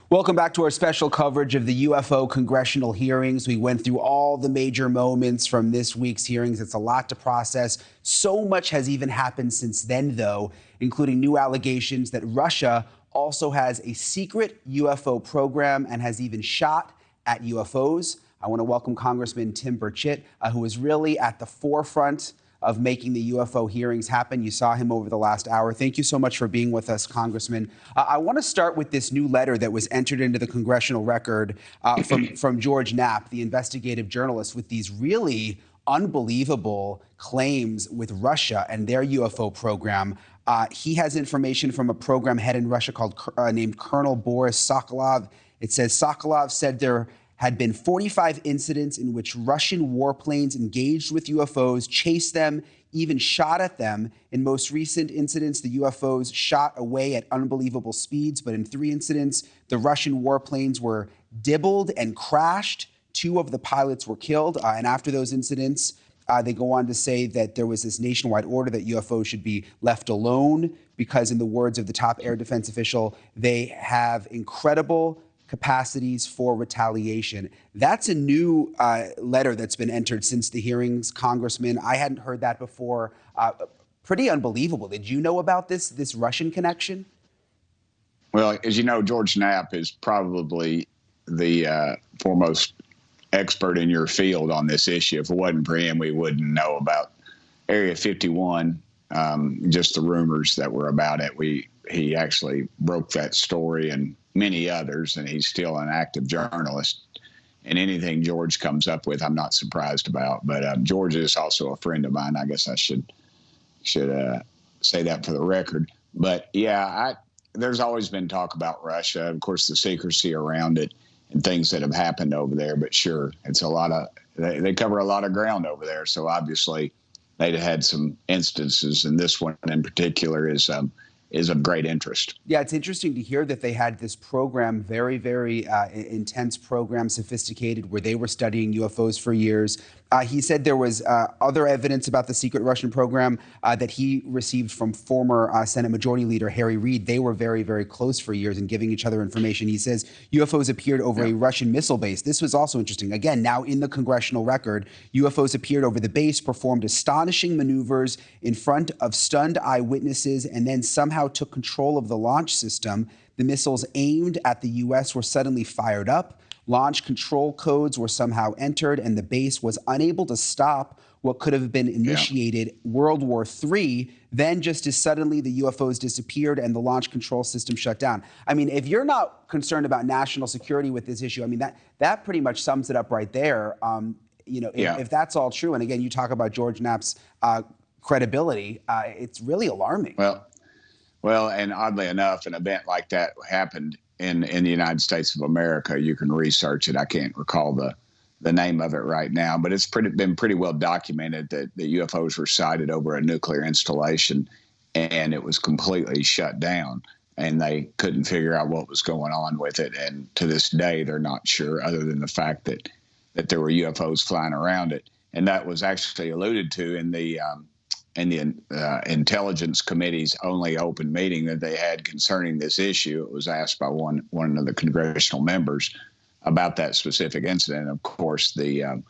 Welcome back to our special coverage of the UFO congressional hearings. We went through all the major moments from this week's hearings. It's a lot to process. So much has even happened since then, though, including new allegations that Russia also has a secret UFO program and has even shot at UFOs. I want to welcome Congressman Tim Burchett, who is really at the forefront of making the UFO hearings happen. You saw him over the last hour. Thank you so much for being with us, Congressman. I want to start with this new letter that was entered into the congressional record from George Knapp, the investigative journalist, with these really unbelievable claims with Russia and their UFO program. He has information from a program head in Russia named Colonel Boris Sokolov. It says Sokolov said there had been 45 incidents in which Russian warplanes engaged with UFOs, chased them, even shot at them. In most recent incidents, the UFOs shot away at unbelievable speeds, but in 3 incidents, the Russian warplanes were dibbled and crashed. 2 of the pilots were killed. And after those incidents, they go on to say that there was this nationwide order that UFOs should be left alone because, in the words of the top air defense official, they have incredible capacities for retaliation. That's a new letter that's been entered since the hearings, Congressman. I hadn't heard that before. Pretty unbelievable. Did you know about this Russian connection? Well, as you know, George Knapp is probably the foremost expert in your field on this issue. If it wasn't for him, we wouldn't know about Area 51, just the rumors that were about it. He actually broke that story and many others, and he's still an active journalist. And anything George comes up with, I'm not surprised about. But George is also a friend of mine. I guess I should say that for the record. But yeah, there's always been talk about Russia, of course, the secrecy around it and things that have happened over there. But sure, it's a lot of they cover a lot of ground over there. So obviously, they'd had some instances, and this one in particular is of great interest. Yeah, it's interesting to hear that they had this program, very, very intense program, sophisticated, where they were studying UFOs for years. He said there was other evidence about the secret Russian program that he received from former Senate Majority Leader Harry Reid. They were very, very close for years and giving each other information. He says UFOs appeared over a Russian missile base. This was also interesting. Again, now in the congressional record, UFOs appeared over the base, performed astonishing maneuvers in front of stunned eyewitnesses, and then somehow took control of the launch system. The missiles aimed at the U.S. were suddenly fired up. Launch control codes were somehow entered, and the base was unable to stop what could have been initiated World War III. Then just as suddenly the UFOs disappeared and the launch control system shut down. I mean, if you're not concerned about national security with this issue, I mean, that pretty much sums it up right there. If that's all true, and again, you talk about George Knapp's credibility, it's really alarming. Well, and oddly enough, an event like that happened in the United States of America. You can research it. I can't recall the name of it right now, but it's been pretty well documented that the UFOs were sighted over a nuclear installation, and it was completely shut down, and they couldn't figure out what was going on with it. And to this day, they're not sure, other than the fact that there were UFOs flying around it. And that was actually alluded to in the Intelligence Committee's only open meeting that they had concerning this issue. It was asked by one of the congressional members about that specific incident. Of course, the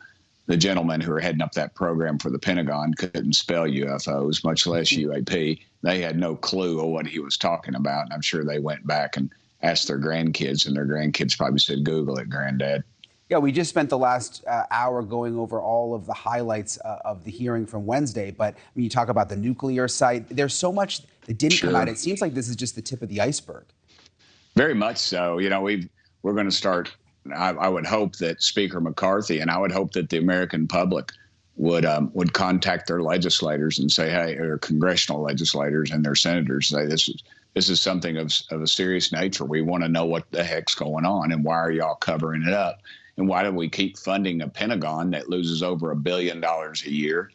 gentlemen who were heading up that program for the Pentagon couldn't spell UFOs, much less UAP. They had no clue of what he was talking about. And I'm sure they went back and asked their grandkids, and their grandkids probably said, "Google it, Granddad." Yeah, we just spent the last hour going over all of the highlights of the hearing from Wednesday. But when you talk about the nuclear site, there's so much that didn't come out. It seems like this is just the tip of the iceberg. Very much so. You know, we're going to start. I would hope that Speaker McCarthy, and I would hope that the American public would contact their legislators and say, hey, or congressional legislators and their senators, say this is something of a serious nature. We want to know what the heck's going on, and why are y'all covering it up? And why do we keep funding a Pentagon that loses over $1 billion a year,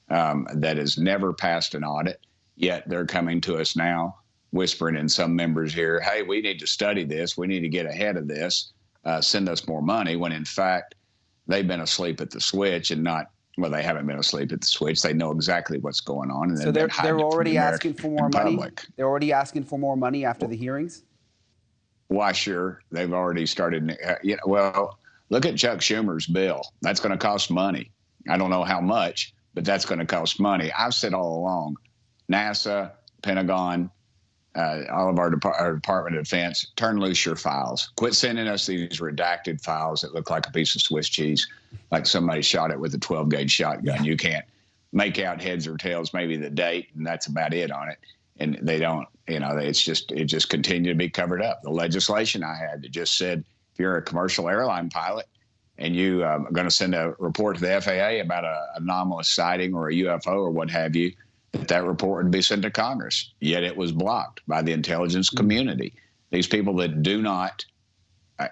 that has never passed an audit, yet they're coming to us now whispering in some members here, hey, we need to study this. We need to get ahead of this. Send us more money, when in fact they've been asleep at the switch and not, well, they haven't been asleep at the switch. They know exactly what's going on. And so they're already asking for more money? They're already asking for more money after the hearings? Why, sure. They've already started. Well, look at Chuck Schumer's bill. That's going to cost money. I don't know how much, but that's going to cost money. I've said all along, NASA, Pentagon, all of our Department of Defense, turn loose your files. Quit sending us these redacted files that look like a piece of Swiss cheese, like somebody shot it with a 12-gauge shotgun. You can't make out heads or tails, maybe the date, and that's about it on it. And they don't, it just continued to be covered up. The legislation I had that just said, if you're a commercial airline pilot and you are going to send a report to the FAA about an anomalous sighting or a UFO or what have you, that report would be sent to Congress. Yet it was blocked by the intelligence community. These people that do not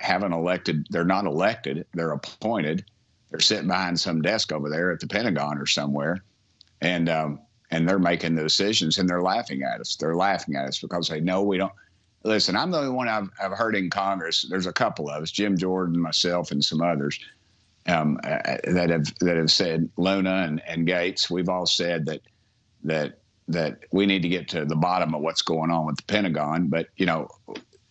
have an elected, they're not elected, they're appointed. They're sitting behind some desk over there at the Pentagon or somewhere, and they're making the decisions, and they're laughing at us. They're laughing at us because they know we don't. Listen, I'm the only one I've heard in Congress. There's a couple of us, Jim Jordan, myself, and some others that have said, Luna and Gates, we've all said that we need to get to the bottom of what's going on with the Pentagon. But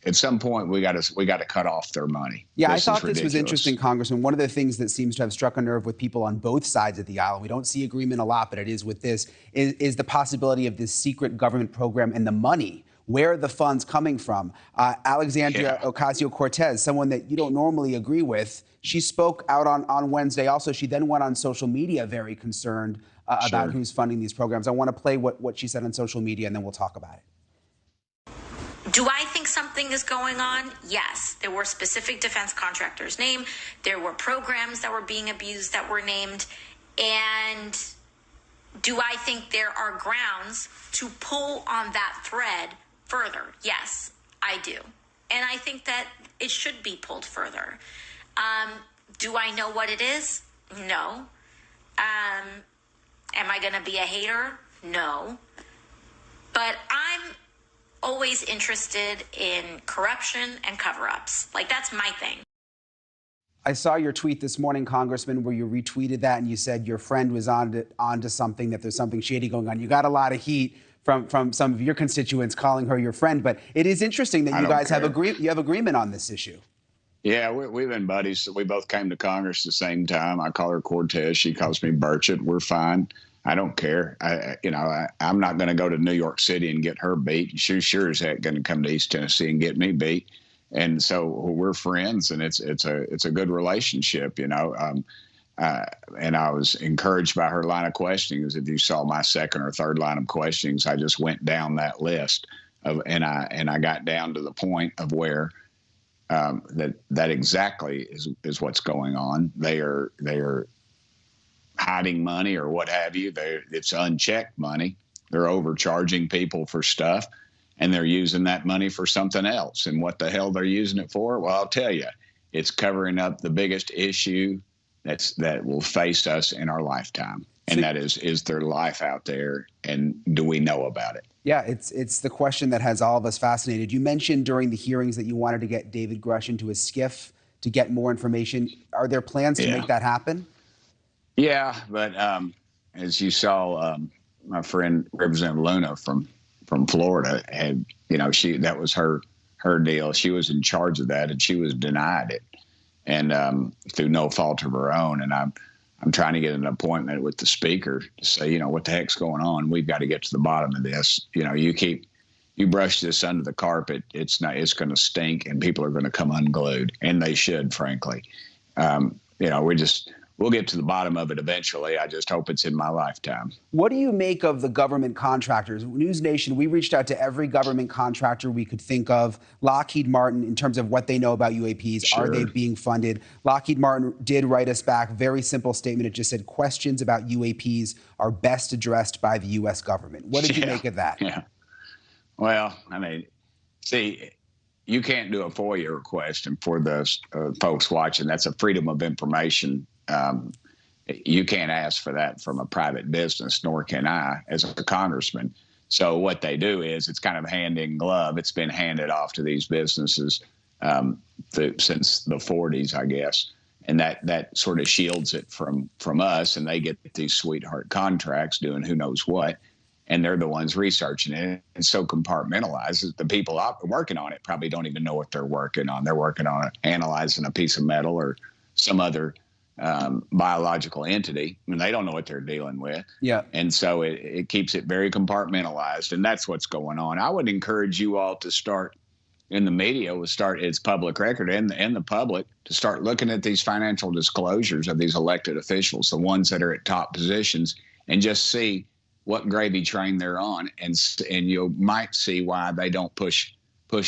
at some point we got to cut off their money. Yeah, I thought this was interesting, Congressman. One of the things that seems to have struck a nerve with people on both sides of the aisle, we don't see agreement a lot, but it is with this, is the possibility of this secret government program and the money where are the funds coming from? Alexandria Ocasio-Cortez, someone that you don't normally agree with, she spoke out on Wednesday. Also, she then went on social media very concerned about who's funding these programs. I want to play what she said on social media, and then we'll talk about it. Do I think something is going on? Yes. There were specific defense contractors named. There were programs that were being abused that were named. And do I think there are grounds to pull on that thread further? Yes, I do. And I think that it should be pulled further. Do I know what it is? No. Am I going to be a hater? No. But I'm always interested in corruption and cover-ups. Like, that's my thing. I saw your tweet this morning, Congressman, where you retweeted that and you said your friend was onto something, that there's something shady going on. You got a lot of heat from some of your constituents calling her your friend, but it is interesting that you guys have agreement on this issue. Yeah, we've been buddies. We both came to Congress at the same time. I call her Cortez. She calls me Burchett. We're fine. I don't care. I'm not going to go to New York City and get her beat. She's sure as heck going to come to East Tennessee and get me beat. And so we're friends, and it's a good relationship, you know. And I was encouraged by her line of questioning. If you saw my second or third line of questionings, I just went down that list and I got down to the point of where that exactly is what's going on. They are hiding money or what have you. It's unchecked money. They're overcharging people for stuff, and they're using that money for something else. And what the hell they're using it for? Well, I'll tell you, it's covering up the biggest issue that will face us in our lifetime. And that is there life out there, and do we know about it? Yeah, it's the question that has all of us fascinated. You mentioned during the hearings that you wanted to get David Grush into a SCIF to get more information. Are there plans to make that happen? Yeah, but as you saw, my friend Representative Luna from Florida had, that was her deal. She was in charge of that, and she was denied it, and through no fault of her own. And I'm trying to get an appointment with the speaker to say, what the heck's going on? We've got to get to the bottom of this. You brush this under the carpet, it's going to stink, and people are going to come unglued, and they should, frankly. We'll get to the bottom of it eventually. I just hope it's in my lifetime. What do you make of the government contractors? NewsNation, we reached out to every government contractor we could think of. Lockheed Martin, in terms of what they know about UAPs, are they being funded? Lockheed Martin did write us back, very simple statement. It just said questions about UAPs are best addressed by the U.S. government. What did you make of that? Yeah. Well, see, you can't do a FOIA request, and for the folks watching, that's a freedom of information. You can't ask for that from a private business, nor can I as a congressman. So what they do is it's kind of hand in glove. It's been handed off to these businesses since the 40s, I guess. And that sort of shields it from us, and they get these sweetheart contracts doing who knows what. And they're the ones researching it. And so compartmentalized that the people working on it probably don't even know what they're working on. They're working on analyzing a piece of metal or some other biological entity, and they don't know what they're dealing with. Yeah. And so it keeps it very compartmentalized, and that's what's going on. I would encourage you all to start in the media, it's public record, and the public to start looking at these financial disclosures of these elected officials, the ones that are at top positions, and just see what gravy train they're on, and you might see why they don't push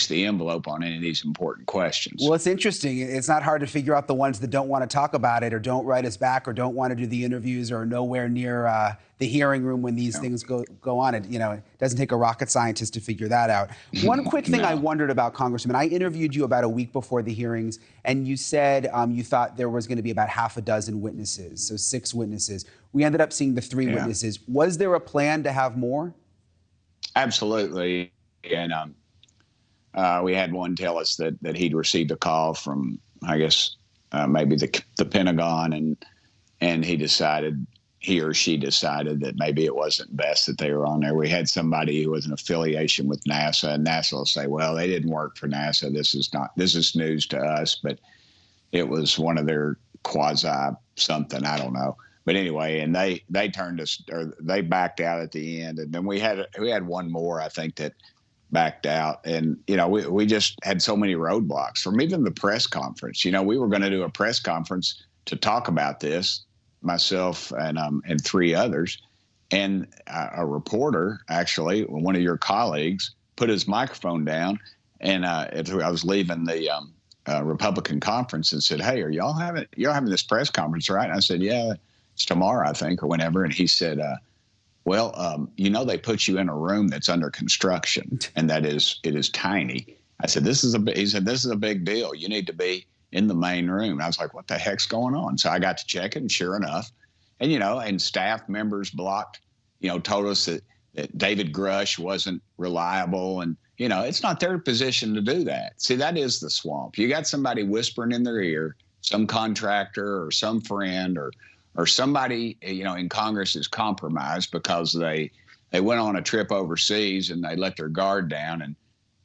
the envelope on any of these important questions. Well, it's interesting. It's not hard to figure out the ones that don't want to talk about it or don't write us back or don't want to do the interviews or are nowhere near the hearing room when these things go on. It doesn't take a rocket scientist to figure that out. One quick thing I wondered about, Congressman, I interviewed you about a week before the hearings, and you said you thought there was going to be about half a dozen witnesses, so 6 witnesses. We ended up seeing the 3 witnesses. Was there a plan to have more? Absolutely. And we had one tell us that he'd received a call from, I guess, maybe the Pentagon, and he or she decided that maybe it wasn't best that they were on there. We had somebody who was an affiliation with NASA, and NASA will say, well, they didn't work for NASA. This is news to us, but it was one of their quasi something, I don't know. But anyway, and they turned us, or they backed out at the end. And then we had one more, I think, that backed out. And, we just had so many roadblocks from even the press conference. We were going to do a press conference to talk about this, myself and three others. And a reporter, actually, one of your colleagues, put his microphone down. And I was leaving the Republican conference and said, "Hey, y'all having this press conference, right?" And I said, "Yeah, it's tomorrow, I think, or whenever." And he said, "Well, they put you in a room that's under construction, and it is tiny." I said, he said, "This is a big deal. You need to be in the main room." And I was like, "What the heck's going on?" So I got to check it, and sure enough, and and staff members blocked, told us that David Grush wasn't reliable, and it's not their position to do that. See, that is the swamp. You got somebody whispering in their ear, some contractor or some friend or somebody, in Congress is compromised because they went on a trip overseas and they let their guard down and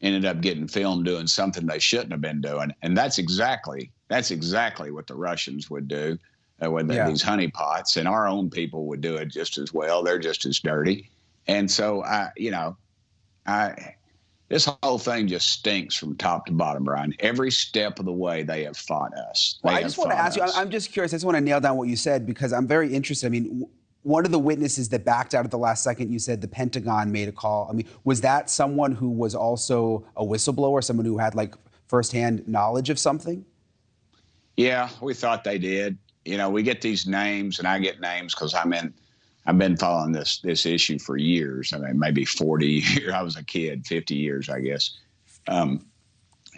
ended up getting filmed doing something they shouldn't have been doing. And that's exactly what the Russians would do with these honeypots, and our own people would do it just as well. They're just as dirty. And so, this whole thing just stinks from top to bottom, Brian. Every step of the way, they have fought us. Well, I just want to ask you, I'm just curious. I just want to nail down what you said because I'm very interested. I mean, one of the witnesses that backed out at the last second, you said the Pentagon made a call. I mean, was that someone who was also a whistleblower, someone who had like firsthand knowledge of something? Yeah, we thought they did. We get these names, and I get names because I've been following this issue for years. I mean, maybe 40 years. I was a kid, 50 years, I guess. And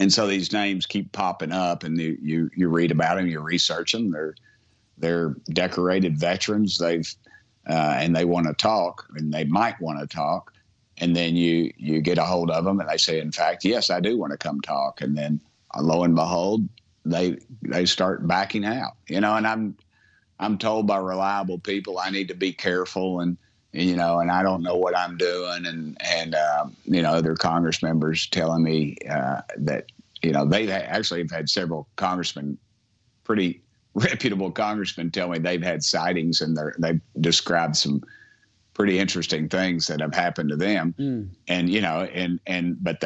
so these names keep popping up, and you read about them, you research them. They're decorated veterans. And they want to talk, and they might want to talk. And then you get a hold of them, and they say, in fact, yes, I do want to come talk. And then lo and behold, they start backing out. And I'm told by reliable people I need to be careful, and I don't know what I'm doing, and other Congress members telling me that they actually have had several congressmen, pretty reputable congressmen, tell me they've had sightings, and they've described some pretty interesting things that have happened to them, but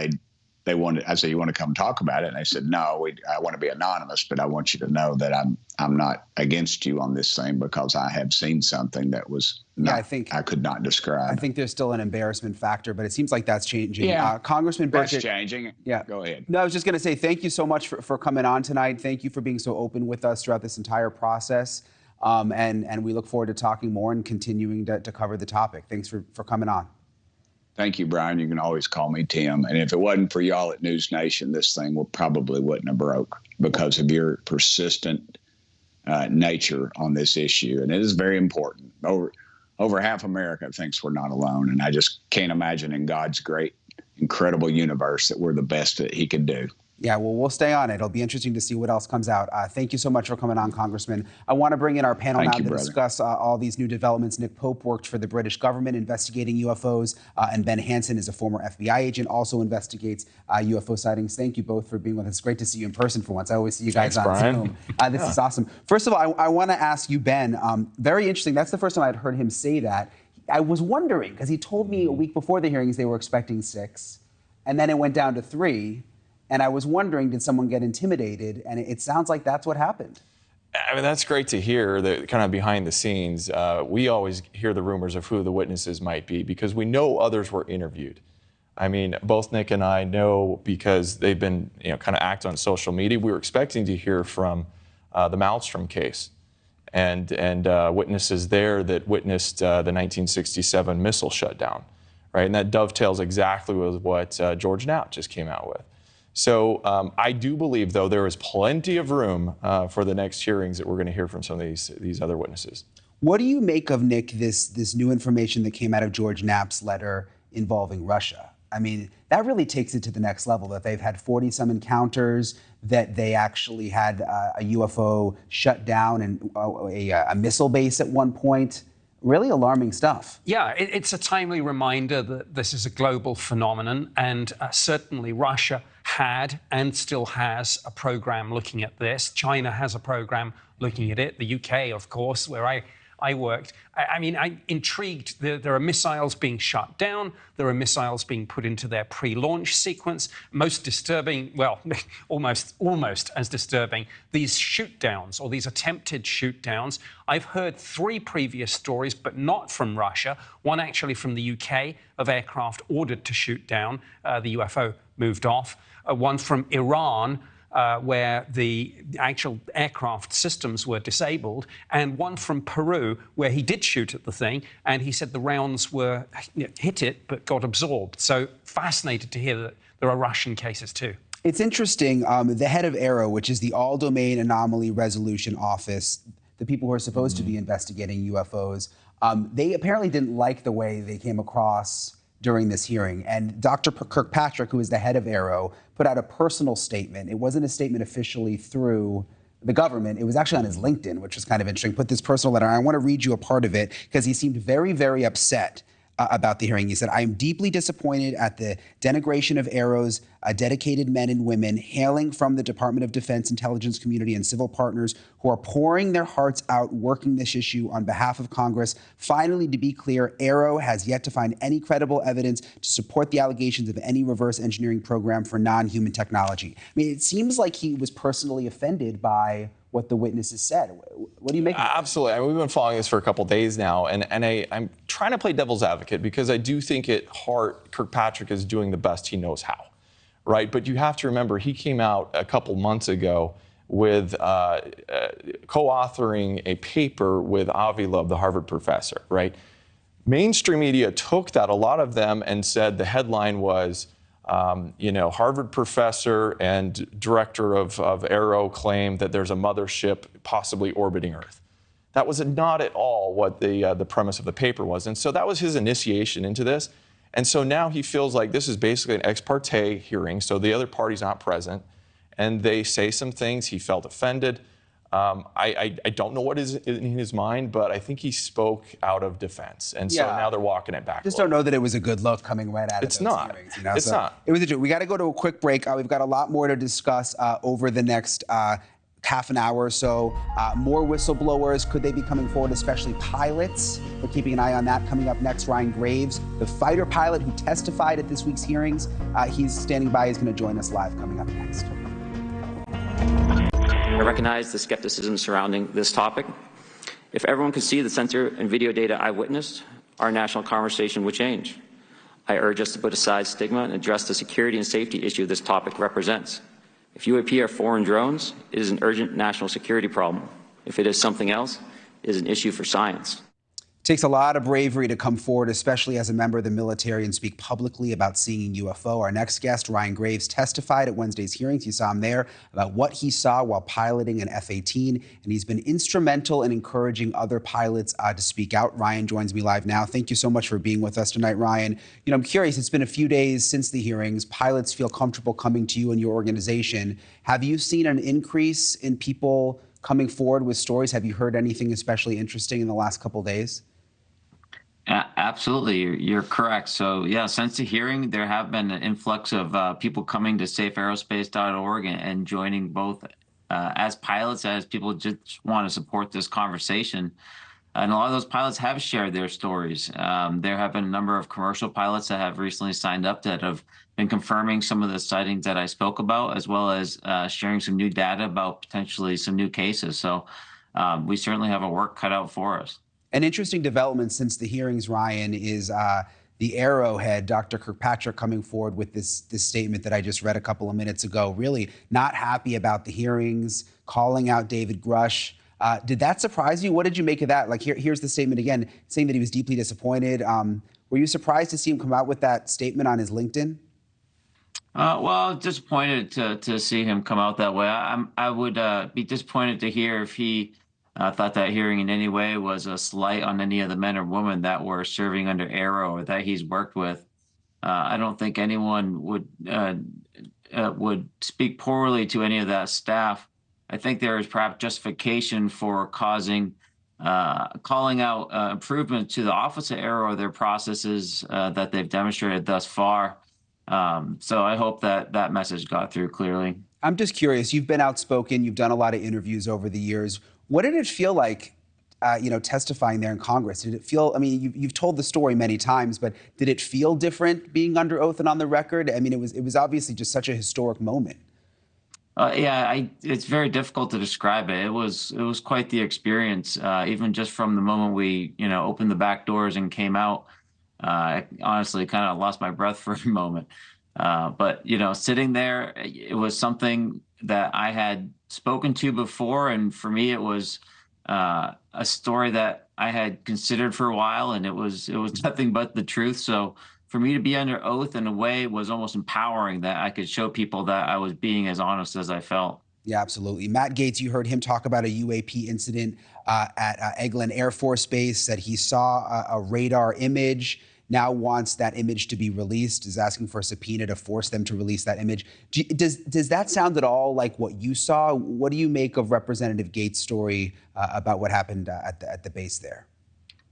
they wanted. I said, "You want to come talk about it?" And they said, "No, I want to be anonymous, but I want you to know that I'm not against you on this thing because I have seen something that was I could not describe." I think there's still an embarrassment factor, but it seems like that's changing. Yeah, Congressman Burkett. That's changing. Yeah, go ahead. No, I was just going to say thank you so much for coming on tonight. Thank you for being so open with us throughout this entire process, and we look forward to talking more and continuing to cover the topic. Thanks for coming on. Thank you, Brian. You can always call me Tim. And if it wasn't for y'all at News Nation, this thing probably wouldn't have broke because of your persistent nature on this issue. And it is very important. Over half America thinks we're not alone. And I just can't imagine in God's great, incredible universe that we're the best that he could do. Yeah, well, we'll stay on it. It'll be interesting to see what else comes out. Thank you so much for coming on, Congressman. I want to bring in our panel now to discuss all these new developments. Nick Pope worked for the British government investigating UFOs, and Ben Hansen is a former FBI agent, also investigates UFO sightings. Thank you both for being with us. It's great to see you in person for once. I always see you guys on Zoom. This is awesome. First of all, I want to ask you, Ben, very interesting. That's the first time I'd heard him say that. I was wondering, because he told me a week before the hearings they were expecting 6, and then it went down to 3. And I was wondering, did someone get intimidated? And it sounds like that's what happened. I mean, that's great to hear, the kind of behind the scenes. We always hear the rumors of who the witnesses might be because we know others were interviewed. I mean, both Nick and I know because they've been, kind of act on social media. We were expecting to hear from the Malmstrom case and witnesses there that witnessed the 1967 missile shutdown, right? And that dovetails exactly with what George Knapp just came out with. So I do believe, though, there is plenty of room for the next hearings that we're going to hear from some of these other witnesses. What do you make of, Nick, this new information that came out of George Knapp's letter involving Russia? I mean, that really takes it to the next level, that they've had 40-some encounters, that they actually had a UFO shut down and a missile base at one point. Really alarming stuff. Yeah, it's a timely reminder that this is a global phenomenon, and certainly Russia had and still has a program looking at this. China has a program looking at it. The UK, of course, where I I worked. I'm intrigued. There are missiles being shut down. There are missiles being put into their pre-launch sequence. Most disturbing, well, almost as disturbing, these shoot-downs or these attempted shoot-downs. I've heard 3 previous stories, but not from Russia. One actually from the UK of aircraft ordered to shoot down. The UFO moved off. One from Iran, where the actual aircraft systems were disabled, and one from Peru, where he did shoot at the thing, and he said the rounds were hit it but got absorbed. So fascinated to hear that there are Russian cases too. It's interesting. The head of AARO, which is the All-Domain Anomaly Resolution Office, the people who are supposed to be investigating UFOs, they apparently didn't like the way they came across during this hearing. And Dr. Kirkpatrick, who is the head of AARO, put out a personal statement. It wasn't a statement officially through the government. It was actually on his LinkedIn, which was kind of interesting. Put this personal letter. I want to read you a part of it because he seemed very, very upset about the hearing. He said, "I am deeply disappointed at the denigration of AARO's dedicated men and women hailing from the Department of Defense, intelligence community, and civil partners who are pouring their hearts out working this issue on behalf of Congress. Finally, to be clear, AARO has yet to find any credible evidence to support the allegations of any reverse engineering program for non-human technology." I mean, it seems like he was personally offended by what the witnesses said. What do you make of it? Absolutely. I mean, we've been following this for a couple of days now, and I'm trying to play devil's advocate because I do think at heart Kirkpatrick is doing the best he knows how, right? But you have to remember he came out a couple months ago with co-authoring a paper with Avi Loeb, the Harvard professor, right? Mainstream media took that, a lot of them, and said the headline was, Harvard professor and director of AARO claim that there's a mothership possibly orbiting Earth. That was not at all what the premise of the paper was. And so that was his initiation into this. And so now he feels like this is basically an ex parte hearing, so the other party's not present, and they say some things. He felt offended. I don't know what is in his mind, but I think he spoke out of defense. And so now they're walking it back. Just don't know that it was a good look coming right out of those hearings. It's not. It was a joke. We got to go to a quick break. We've got a lot more to discuss over the next half an hour or so. More whistleblowers. Could they be coming forward, especially pilots? We're keeping an eye on that. Coming up next, Ryan Graves, the fighter pilot who testified at this week's hearings. He's standing by. He's going to join us live coming up next. I recognize the skepticism surrounding this topic. If everyone could see the sensor and video data I witnessed, our national conversation would change. I urge us to put aside stigma and address the security and safety issue this topic represents. If UAP are foreign drones, it is an urgent national security problem. If it is something else, it is an issue for science. It takes a lot of bravery to come forward, especially as a member of the military, and speak publicly about seeing a UFO. Our next guest, Ryan Graves, testified at Wednesday's hearings. You saw him there about what he saw while piloting an F-18, and he's been instrumental in encouraging other pilots to speak out. Ryan joins me live now. Thank you so much for being with us tonight, Ryan. I'm curious, it's been a few days since the hearings. Pilots feel comfortable coming to you and your organization. Have you seen an increase in people coming forward with stories? Have you heard anything especially interesting in the last couple of days? Absolutely, you're correct. So yeah, since the hearing, there have been an influx of people coming to safeaerospace.org and joining both as pilots, as people just want to support this conversation. And a lot of those pilots have shared their stories. There have been a number of commercial pilots that have recently signed up that have been confirming some of the sightings that I spoke about, as well as sharing some new data about potentially some new cases. So we certainly have a work cut out for us. An interesting development since the hearings, Ryan, is the AARO head, Dr. Kirkpatrick, coming forward with this statement that I just read a couple of minutes ago, really not happy about the hearings, calling out David Grush. Did that surprise you? What did you make of that? Like, here's the statement again, saying that he was deeply disappointed. Were you surprised to see him come out with that statement on his LinkedIn? Well, disappointed to see him come out that way. I would be disappointed to hear if he thought that hearing in any way was a slight on any of the men or women that were serving under AARO or that he's worked with. I don't think anyone would speak poorly to any of that staff. I think there is perhaps justification for calling out improvement to the Office of AARO, their processes that they've demonstrated thus far. So I hope that message got through clearly. I'm just curious. You've been outspoken. You've done a lot of interviews over the years. What did it feel like testifying there in Congress? Did it feel, I mean, you've told the story many times, but did it feel different being under oath and on the record? I mean, it was obviously just such a historic moment. It's very difficult to describe it. It was quite the experience. Even just from the moment we, opened the back doors and came out, I honestly kind of lost my breath for a moment. But sitting there, it was something that I had spoken to before, and for me, it was a story that I had considered for a while, and it was nothing but the truth. So for me to be under oath in a way was almost empowering, that I could show people that I was being as honest as I felt. Yeah, absolutely. Matt Gaetz, you heard him talk about a UAP incident at Eglin Air Force Base, that he saw a radar image, now wants that image to be released, is asking for a subpoena to force them to release that image. Does that sound at all like what you saw? What do you make of Representative Gaetz' story about what happened at the base there?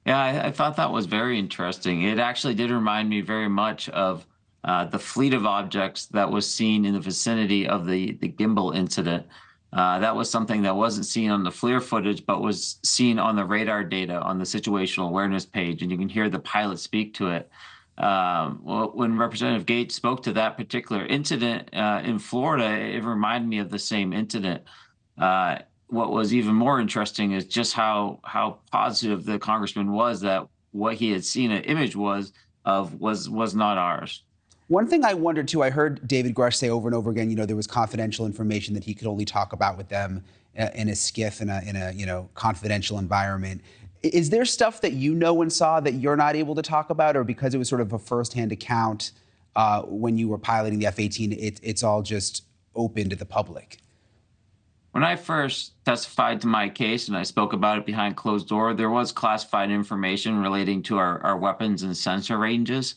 Yeah, I thought that was very interesting. It actually did remind me very much of the fleet of objects that was seen in the vicinity of the gimbal incident. That was something that wasn't seen on the FLIR footage, but was seen on the radar data on the situational awareness page, and you can hear the pilot speak to it. When Representative Gaetz spoke to that particular incident in Florida, it reminded me of the same incident. What was even more interesting is just how positive the congressman was that what he had seen an image was not ours. One thing I wondered too, I heard David Grush say over and over again, there was confidential information that he could only talk about with them in a SCIF, in a confidential environment. Is there stuff that you know and saw that you're not able to talk about, or because it was sort of a firsthand account when you were piloting the F-18, it's all just open to the public? When I first testified to my case and I spoke about it behind closed door, there was classified information relating to our weapons and sensor ranges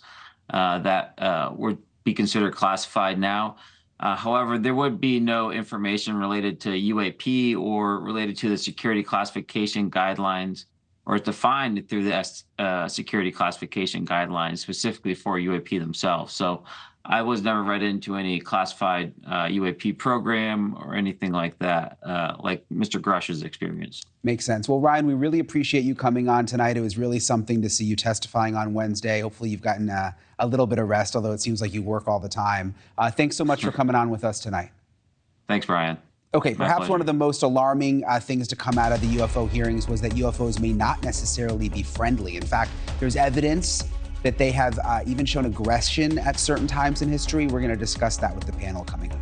that would be considered classified now. However, there would be no information related to UAP or related to the security classification guidelines, or defined through the security classification guidelines specifically for UAP themselves. So I was never read into any classified UAP program or anything like that, like Mr. Grush's experience. Makes sense. Well, Ryan, we really appreciate you coming on tonight. It was really something to see you testifying on Wednesday. Hopefully you've gotten a little bit of rest, although it seems like you work all the time. Thanks so much for coming on with us tonight. Thanks, Brian. Okay, perhaps one of the most alarming things to come out of the UFO hearings was that UFOs may not necessarily be friendly. In fact, there's evidence that they have even shown aggression at certain times in history. We're going to discuss that with the panel coming up.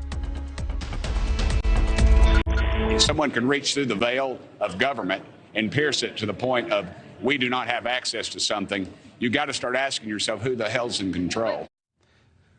Someone can reach through the veil of government and pierce it to the point of we do not have access to something. You got to start asking yourself, who the hell's in control?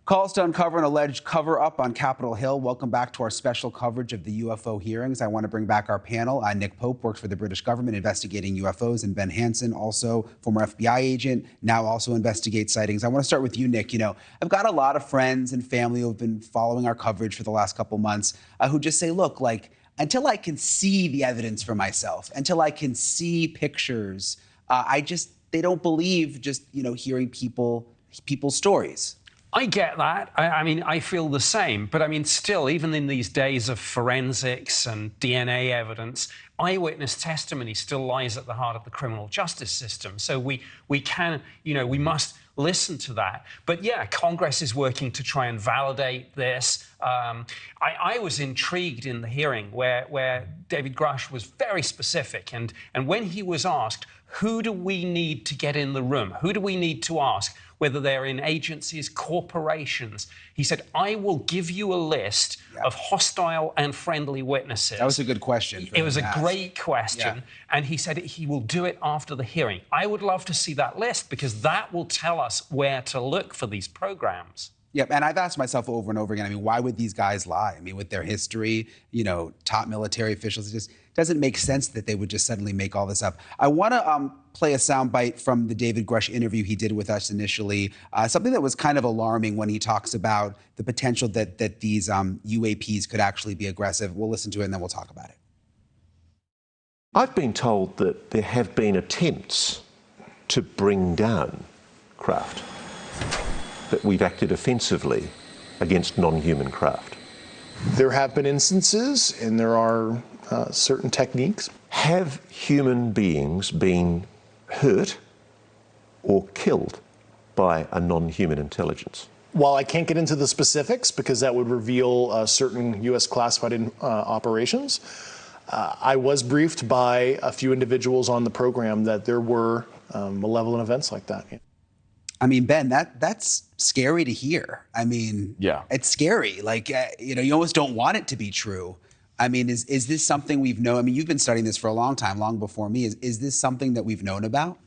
Calls to uncover an alleged cover-up on Capitol Hill. Welcome back to our special coverage of the UFO hearings. I want to bring back our panel. Nick Pope works for the British government investigating UFOs, and Ben Hansen, also former FBI agent, now also investigates sightings. I want to start with you, Nick. I've got a lot of friends and family who have been following our coverage for the last couple months who just say, look, until I can see the evidence for myself, until I can see pictures, they don't believe just, hearing people's stories. I get that. I mean, I feel the same. But I mean, still, even in these days of forensics and DNA evidence, eyewitness testimony still lies at the heart of the criminal justice system. So we can, we must listen to that. But yeah, Congress is working to try and validate this. I was intrigued in the hearing where David Grush was very specific. And when he was asked, who do we need to get in the room? Who do we need to ask? Whether they're in agencies, corporations. He said, I will give you a list of hostile and friendly witnesses. That was a good question. It was a great question. Yeah. And he said he will do it after the hearing. I would love to see that list, because that will tell us where to look for these programs. Yep, and I've asked myself over and over again, why would these guys lie? With their history, top military officials, it just doesn't make sense that they would just suddenly make all this up. I want to play a soundbite from the David Grush interview he did with us initially, something that was kind of alarming when he talks about the potential that these UAPs could actually be aggressive. We'll listen to it and then we'll talk about it. I've been told that there have been attempts to bring down craft, that we've acted offensively against non-human craft. There have been instances, and there are certain techniques. Have human beings been hurt or killed by a non-human intelligence? While I can't get into the specifics because that would reveal certain U.S. classified operations, I was briefed by a few individuals on the program that there were malevolent events like that. I mean, Ben, that's scary to hear. I mean, yeah, it's scary. Like, you almost don't want it to be true. I mean, is this something we've known? I mean, you've been studying this for a long time, long before me. Is this something that we've known about?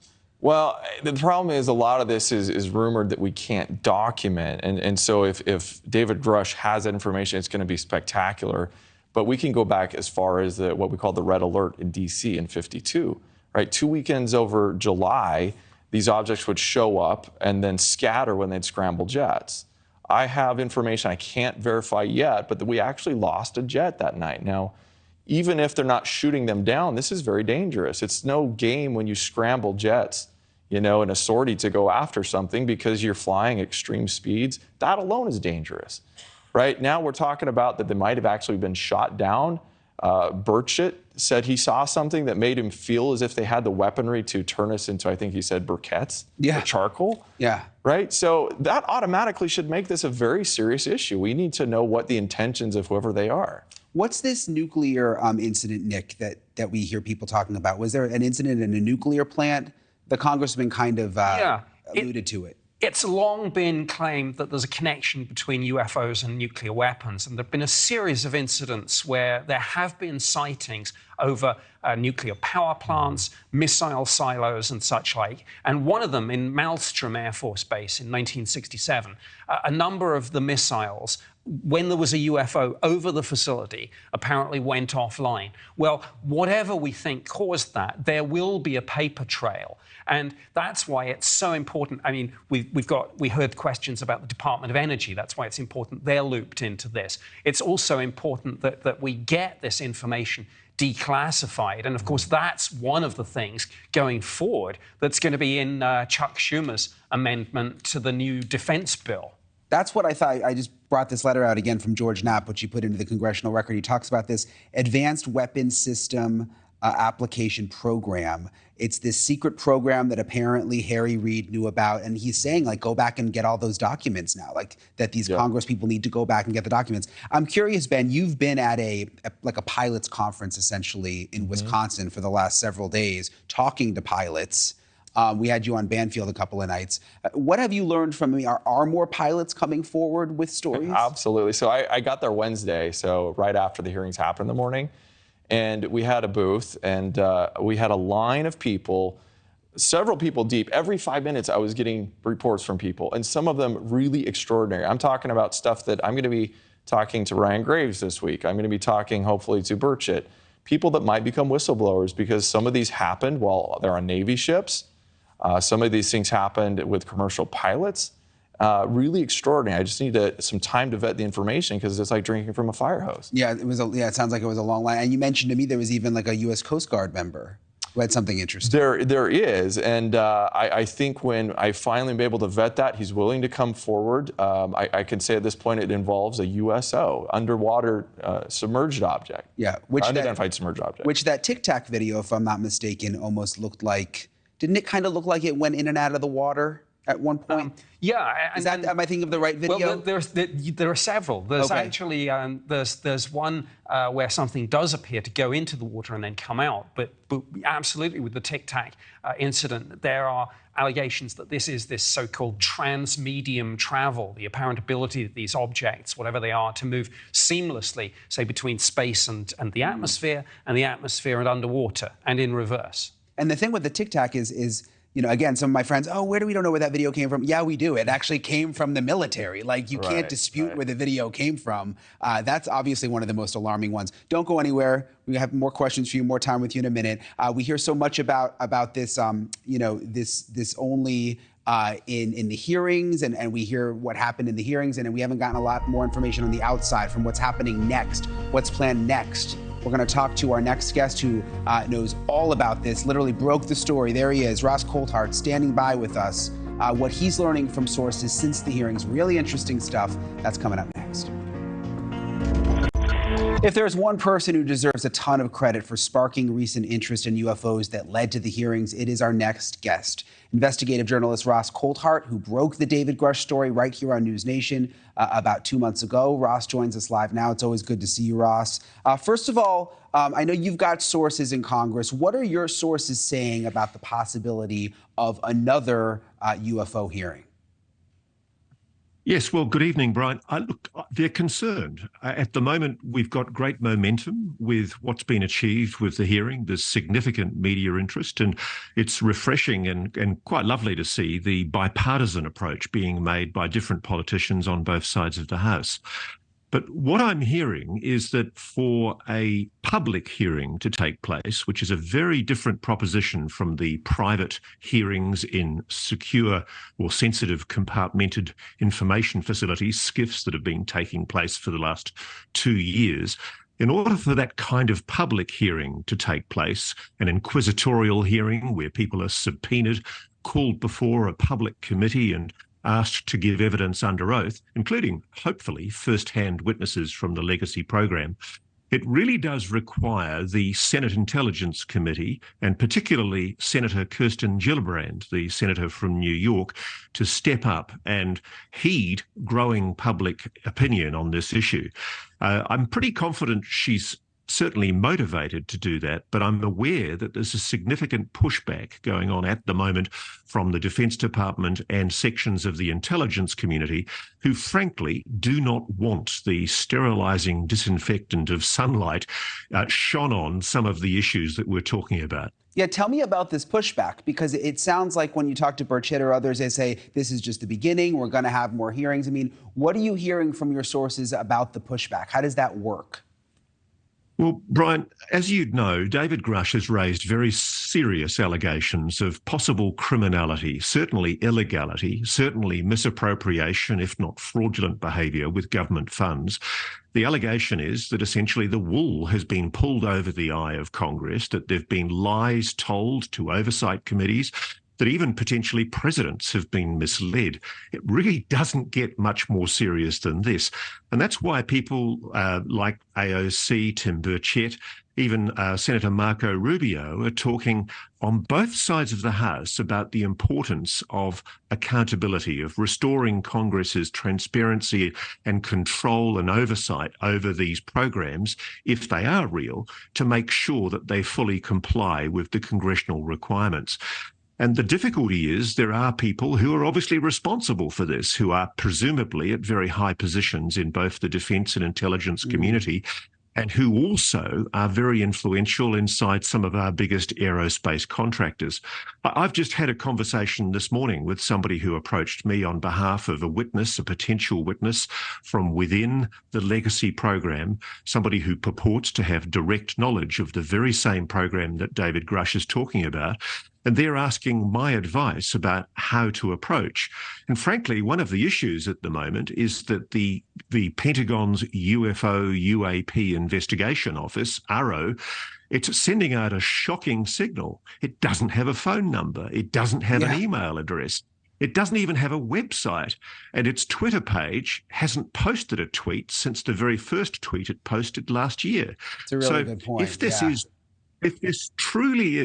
Well, the problem is a lot of this is rumored that we can't document. And so if David Grush has that information, it's going to be spectacular. But we can go back as far as what we call the red alert in D.C. in '52, right? 2 weekends over July, these objects would show up and then scatter when they'd scramble jets. I have information I can't verify yet, but that we actually lost a jet that night. Now, even if they're not shooting them down, this is very dangerous. It's no game when you scramble jets, in a sortie to go after something because you're flying extreme speeds. That alone is dangerous. Right now, we're talking about that they might have actually been shot down. Burchett said he saw something that made him feel as if they had the weaponry to turn us into, I think he said, briquettes, or charcoal. Yeah. Right? So that automatically should make this a very serious issue. We need to know what the intentions of whoever they are. What's this nuclear incident, Nick, that we hear people talking about? Was there an incident in a nuclear plant? The congressman kind of alluded to it. It's long been claimed that there's a connection between UFOs and nuclear weapons, and there have been a series of incidents where there have been sightings over nuclear power plants, missile silos and such like, and one of them in Malmstrom Air Force Base in 1967. A number of the missiles, when there was a UFO over the facility, apparently went offline. Well, whatever we think caused that, there will be a paper trail. And that's why it's so important. I mean, we heard questions about the Department of Energy. That's why it's important they're looped into this. It's also important that we get this information declassified. And of course, that's one of the things going forward that's going to be in Chuck Schumer's amendment to the new defense bill. That's what I thought. I just brought this letter out again from George Knapp, which he put into the congressional record. He talks about this advanced weapons system application program. It's this secret program that apparently Harry Reid knew about. And he's saying, like, go back and get all those documents now, like that these Congress people need to go back and get the documents. I'm curious, Ben, you've been at a pilots conference essentially in Wisconsin for the last several days talking to pilots. We had you on Banfield a couple of nights. What have you learned from me? Are more pilots coming forward with stories? Absolutely. So I got there Wednesday, so right after the hearings happened in the morning. And we had a booth, and we had a line of people, several people deep. Every 5 minutes, I was getting reports from people, and some of them really extraordinary. I'm talking about stuff that I'm going to be talking to Ryan Graves this week. I'm going to be talking, hopefully, to Burchett. People that might become whistleblowers because some of these happened while they're on Navy ships. Some of these things happened with commercial pilots. Really extraordinary. I just need some time to vet the information because it's like drinking from a fire hose. Yeah, it sounds like it was a long line. And you mentioned to me there was even like a U.S. Coast Guard member who had something interesting. There is, and I think when I finally am able to vet that, he's willing to come forward. I can say at this point it involves a USO, underwater submerged object. Yeah, unidentified submerged object. Which that Tic Tac video, if I'm not mistaken, almost looked like. Didn't it kind of look like it went in and out of the water at one point? Am I thinking of the right video? Well, there are several. There's actually there's one where something does appear to go into the water and then come out. But absolutely, with the Tic Tac incident, there are allegations that this is this so-called transmedium travel, the apparent ability of these objects, whatever they are, to move seamlessly, say, between space and the atmosphere and underwater, and in reverse. And the thing with the Tic Tac is, again, some of my friends, we don't know where that video came from. Yeah, we do. It actually came from the military. Like, you can't dispute where the video came from. That's obviously one of the most alarming ones. Don't go anywhere. We have more questions for you, more time with you in a minute. We hear so much about this, this only in the hearings, and we hear what happened in the hearings, and we haven't gotten a lot more information on the outside from what's happening next, what's planned next. We're going to talk to our next guest who knows all about this, literally broke the story. There he is, Ross Coulthart, standing by with us. What he's learning from sources since the hearings. Really interesting stuff. That's coming up next. If there's one person who deserves a ton of credit for sparking recent interest in UFOs that led to the hearings, it is our next guest. Investigative journalist Ross Coulthart, who broke the David Grush story right here on News Nation about 2 months ago. Ross joins us live now. It's always good to see you, Ross. First of all, I know you've got sources in Congress. What are your sources saying about the possibility of another UFO hearing? Yes, well, good evening, Brian. Look, they're concerned. At the moment, we've got great momentum with what's been achieved with the hearing. There's significant media interest, and it's refreshing and quite lovely to see the bipartisan approach being made by different politicians on both sides of the House. But what I'm hearing is that for a public hearing to take place, which is a very different proposition from the private hearings in secure or sensitive compartmented information facilities, SCIFs, that have been taking place for the last 2 years, in order for that kind of public hearing to take place, an inquisitorial hearing where people are subpoenaed, called before a public committee and asked to give evidence under oath, including, hopefully, first-hand witnesses from the legacy program, it really does require the Senate Intelligence Committee, and particularly Senator Kirsten Gillibrand, the senator from New York, to step up and heed growing public opinion on this issue. I'm pretty confident she's certainly motivated to do that, but I'm aware that there's a significant pushback going on at the moment from the Defense Department and sections of the intelligence community who, frankly, do not want the sterilizing disinfectant of sunlight shone on some of the issues that we're talking about. Yeah, tell me about this pushback, because it sounds like when you talk to Burchett or others, they say this is just the beginning, we're going to have more hearings. I mean, what are you hearing from your sources about the pushback? How does that work? Well, Brian, as you'd know, David Grush has raised very serious allegations of possible criminality, certainly illegality, certainly misappropriation, if not fraudulent behaviour with government funds. The allegation is that essentially the wool has been pulled over the eye of Congress, that there have been lies told to oversight committees, that even potentially presidents have been misled. It really doesn't get much more serious than this. And that's why people like AOC, Tim Burchett, even Senator Marco Rubio are talking on both sides of the House about the importance of accountability, of restoring Congress's transparency and control and oversight over these programs, if they are real, to make sure that they fully comply with the congressional requirements. And the difficulty is there are people who are obviously responsible for this, who are presumably at very high positions in both the defence and intelligence community, and who also are very influential inside some of our biggest aerospace contractors. I've just had a conversation this morning with somebody who approached me on behalf of a witness, a potential witness from within the legacy program, somebody who purports to have direct knowledge of the very same program that David Grush is talking about. And they're asking my advice about how to approach. And frankly, one of the issues at the moment is that the Pentagon's UFO UAP investigation office, ARRO, it's sending out a shocking signal. It doesn't have a phone number. It doesn't have an email address. It doesn't even have a website. And its Twitter page hasn't posted a tweet since the very first tweet it posted last year. It's a really good point. If this truly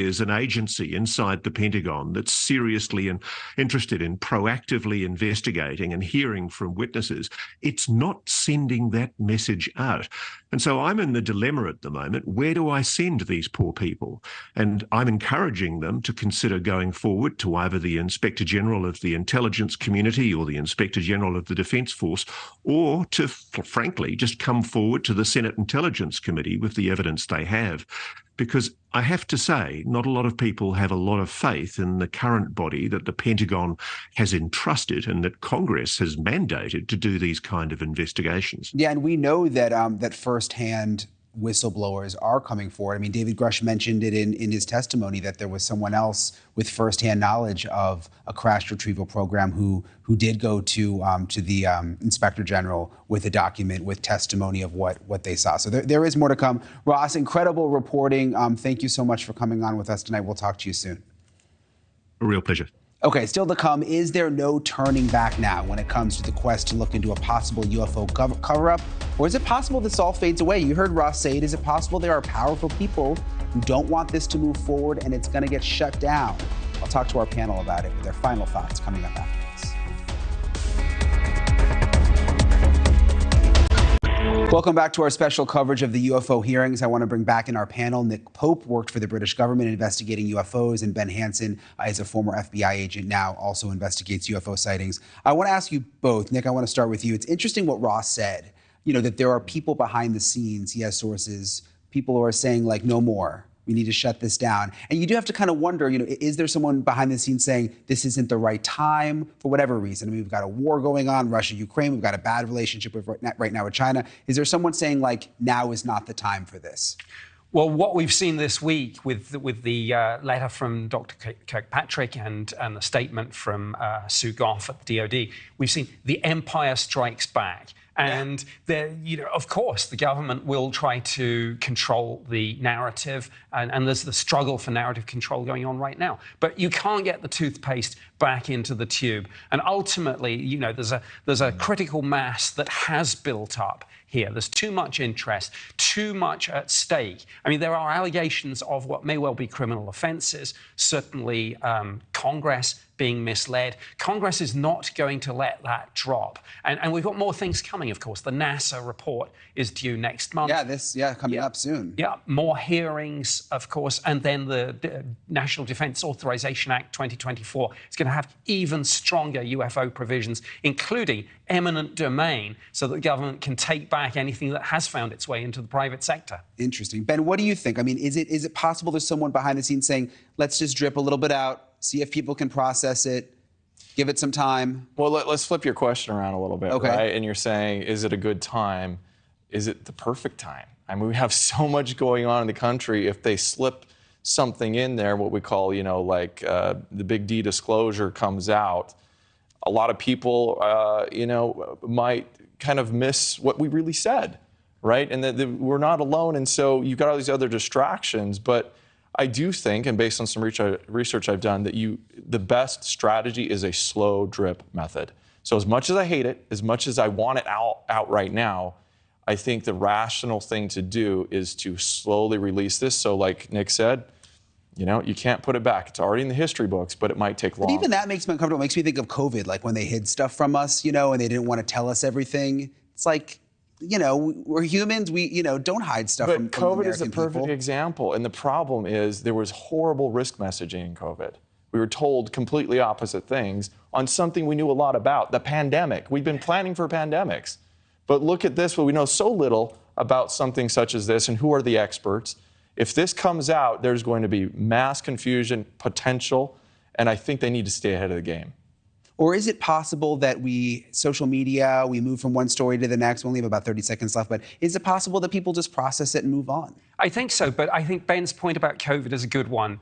is an agency inside the Pentagon that's seriously interested in proactively investigating and hearing from witnesses, it's not sending that message out. And so I'm in the dilemma at the moment. Where do I send these poor people? And I'm encouraging them to consider going forward to either the Inspector General of the intelligence community or the Inspector General of the Defence Force, or to, frankly, just come forward to the Senate Intelligence Committee with the evidence they have. Because I have to say, not a lot of people have a lot of faith in the current body that the Pentagon has entrusted and that Congress has mandated to do these kind of investigations. Yeah, and we know that that firsthand whistleblowers are coming forward. I mean, David Grush mentioned it in his testimony that there was someone else with firsthand knowledge of a crash retrieval program who did go to the Inspector General with a document with testimony of what they saw. So there is more to come. Ross, incredible reporting. Thank you so much for coming on with us tonight. We'll talk to you soon. A real pleasure. Okay, still to come, is there no turning back now when it comes to the quest to look into a possible UFO cover-up? Or is it possible this all fades away? You heard Ross say it. Is it possible there are powerful people who don't want this to move forward and it's going to get shut down? I'll talk to our panel about it with their final thoughts coming up after this. Welcome back to our special coverage of the UFO hearings. I want to bring back in our panel Nick Pope, worked for the British government investigating UFOs, and Ben Hansen is a former FBI agent, now also investigates UFO sightings. I want to ask you both. Nick, I want to start with you. It's interesting what Ross said, that there are people behind the scenes, he has sources, people who are saying, like, no more. We need to shut this down. And you do have to kind of wonder, is there someone behind the scenes saying this isn't the right time for whatever reason? I mean, we've got a war going on, Russia, Ukraine. We've got a bad relationship right now with China. Is there someone saying, like, now is not the time for this? Well, what we've seen this week with the letter from Dr. Kirkpatrick and the statement from Sue Goff at the DOD, we've seen the empire strikes back. And of course, the government will try to control the narrative, and there's the struggle for narrative control going on right now. But you can't get the toothpaste back into the tube. And ultimately, there's a critical mass that has built up here. There's too much interest, too much at stake. I mean, there are allegations of what may well be criminal offenses, certainly Congress being misled. Congress is not going to let that drop. And we've got more things coming, of course. The NASA report is due next month. Coming up soon. Yeah, more hearings, of course. And then the National Defense Authorization Act 2024 is going to have even stronger UFO provisions, including eminent domain, so that the government can take back anything that has found its way into the private sector. Interesting. Ben, what do you think? I mean, is it possible there's someone behind the scenes saying, let's just drip a little bit out, see if people can process it, give it some time? Well, let's flip your question around a little bit, okay. Right? And you're saying, is it a good time? Is it the perfect time? I mean, we have so much going on in the country. If they slip something in there, what we call, the big D disclosure comes out, a lot of people, might kind of miss what we really said, right? And that we're not alone. And so you've got all these other distractions. But I do think, and based on some research I've done, that the best strategy is a slow drip method. So as much as I hate it, as much as I want it out right now, I think the rational thing to do is to slowly release this. So like Nick said, you can't put it back. It's already in the history books, but it might take long. But even that makes me uncomfortable. It makes me think of COVID, like when they hid stuff from us, and they didn't want to tell us everything. It's like, we're humans. We, don't hide stuff from But COVID American is a perfect example. And the problem is there was horrible risk messaging in COVID. We were told completely opposite things on something we knew a lot about, the pandemic. We've been planning for pandemics. But look at this, we know so little about something such as this, and who are the experts. If this comes out, there's going to be mass confusion, potential, and I think they need to stay ahead of the game. Or is it possible that social media, we move from one story to the next? We only have about 30 seconds left, but is it possible that people just process it and move on? I think so, but I think Ben's point about COVID is a good one.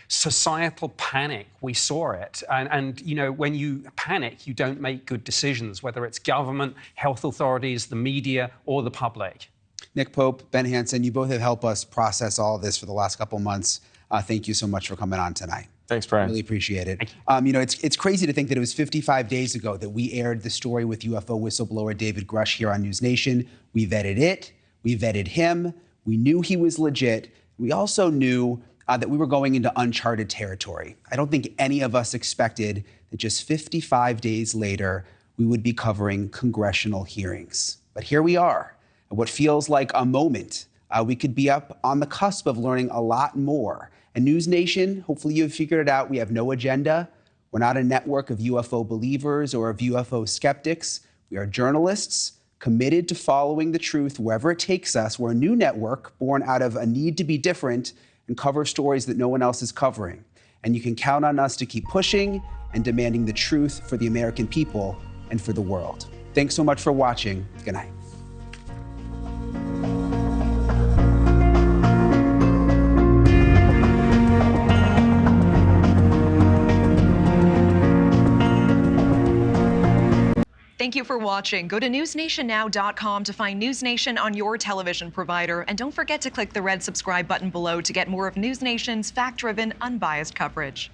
Societal panic, we saw it. And when you panic, you don't make good decisions, whether it's government, health authorities, the media, or the public. Nick Pope, Ben Hansen, you both have helped us process all of this for the last couple months. Thank you so much for coming on tonight. Thanks, Brian. Really appreciate it. It's crazy to think that it was 55 days ago that we aired the story with UFO whistleblower David Grush here on NewsNation. We vetted it. We vetted him. We knew he was legit. We also knew that we were going into uncharted territory. I don't think any of us expected that just 55 days later, we would be covering congressional hearings. But here we are. At what feels like a moment, we could be up on the cusp of learning a lot more. And NewsNation, hopefully you've figured it out. We have no agenda. We're not a network of UFO believers or of UFO skeptics. We are journalists committed to following the truth wherever it takes us. We're a new network born out of a need to be different and cover stories that no one else is covering. And you can count on us to keep pushing and demanding the truth for the American people and for the world. Thanks so much for watching. Good night. Thank you for watching. Go to newsnationnow.com to find NewsNation on your television provider. And don't forget to click the red subscribe button below to get more of NewsNation's fact-driven, unbiased coverage.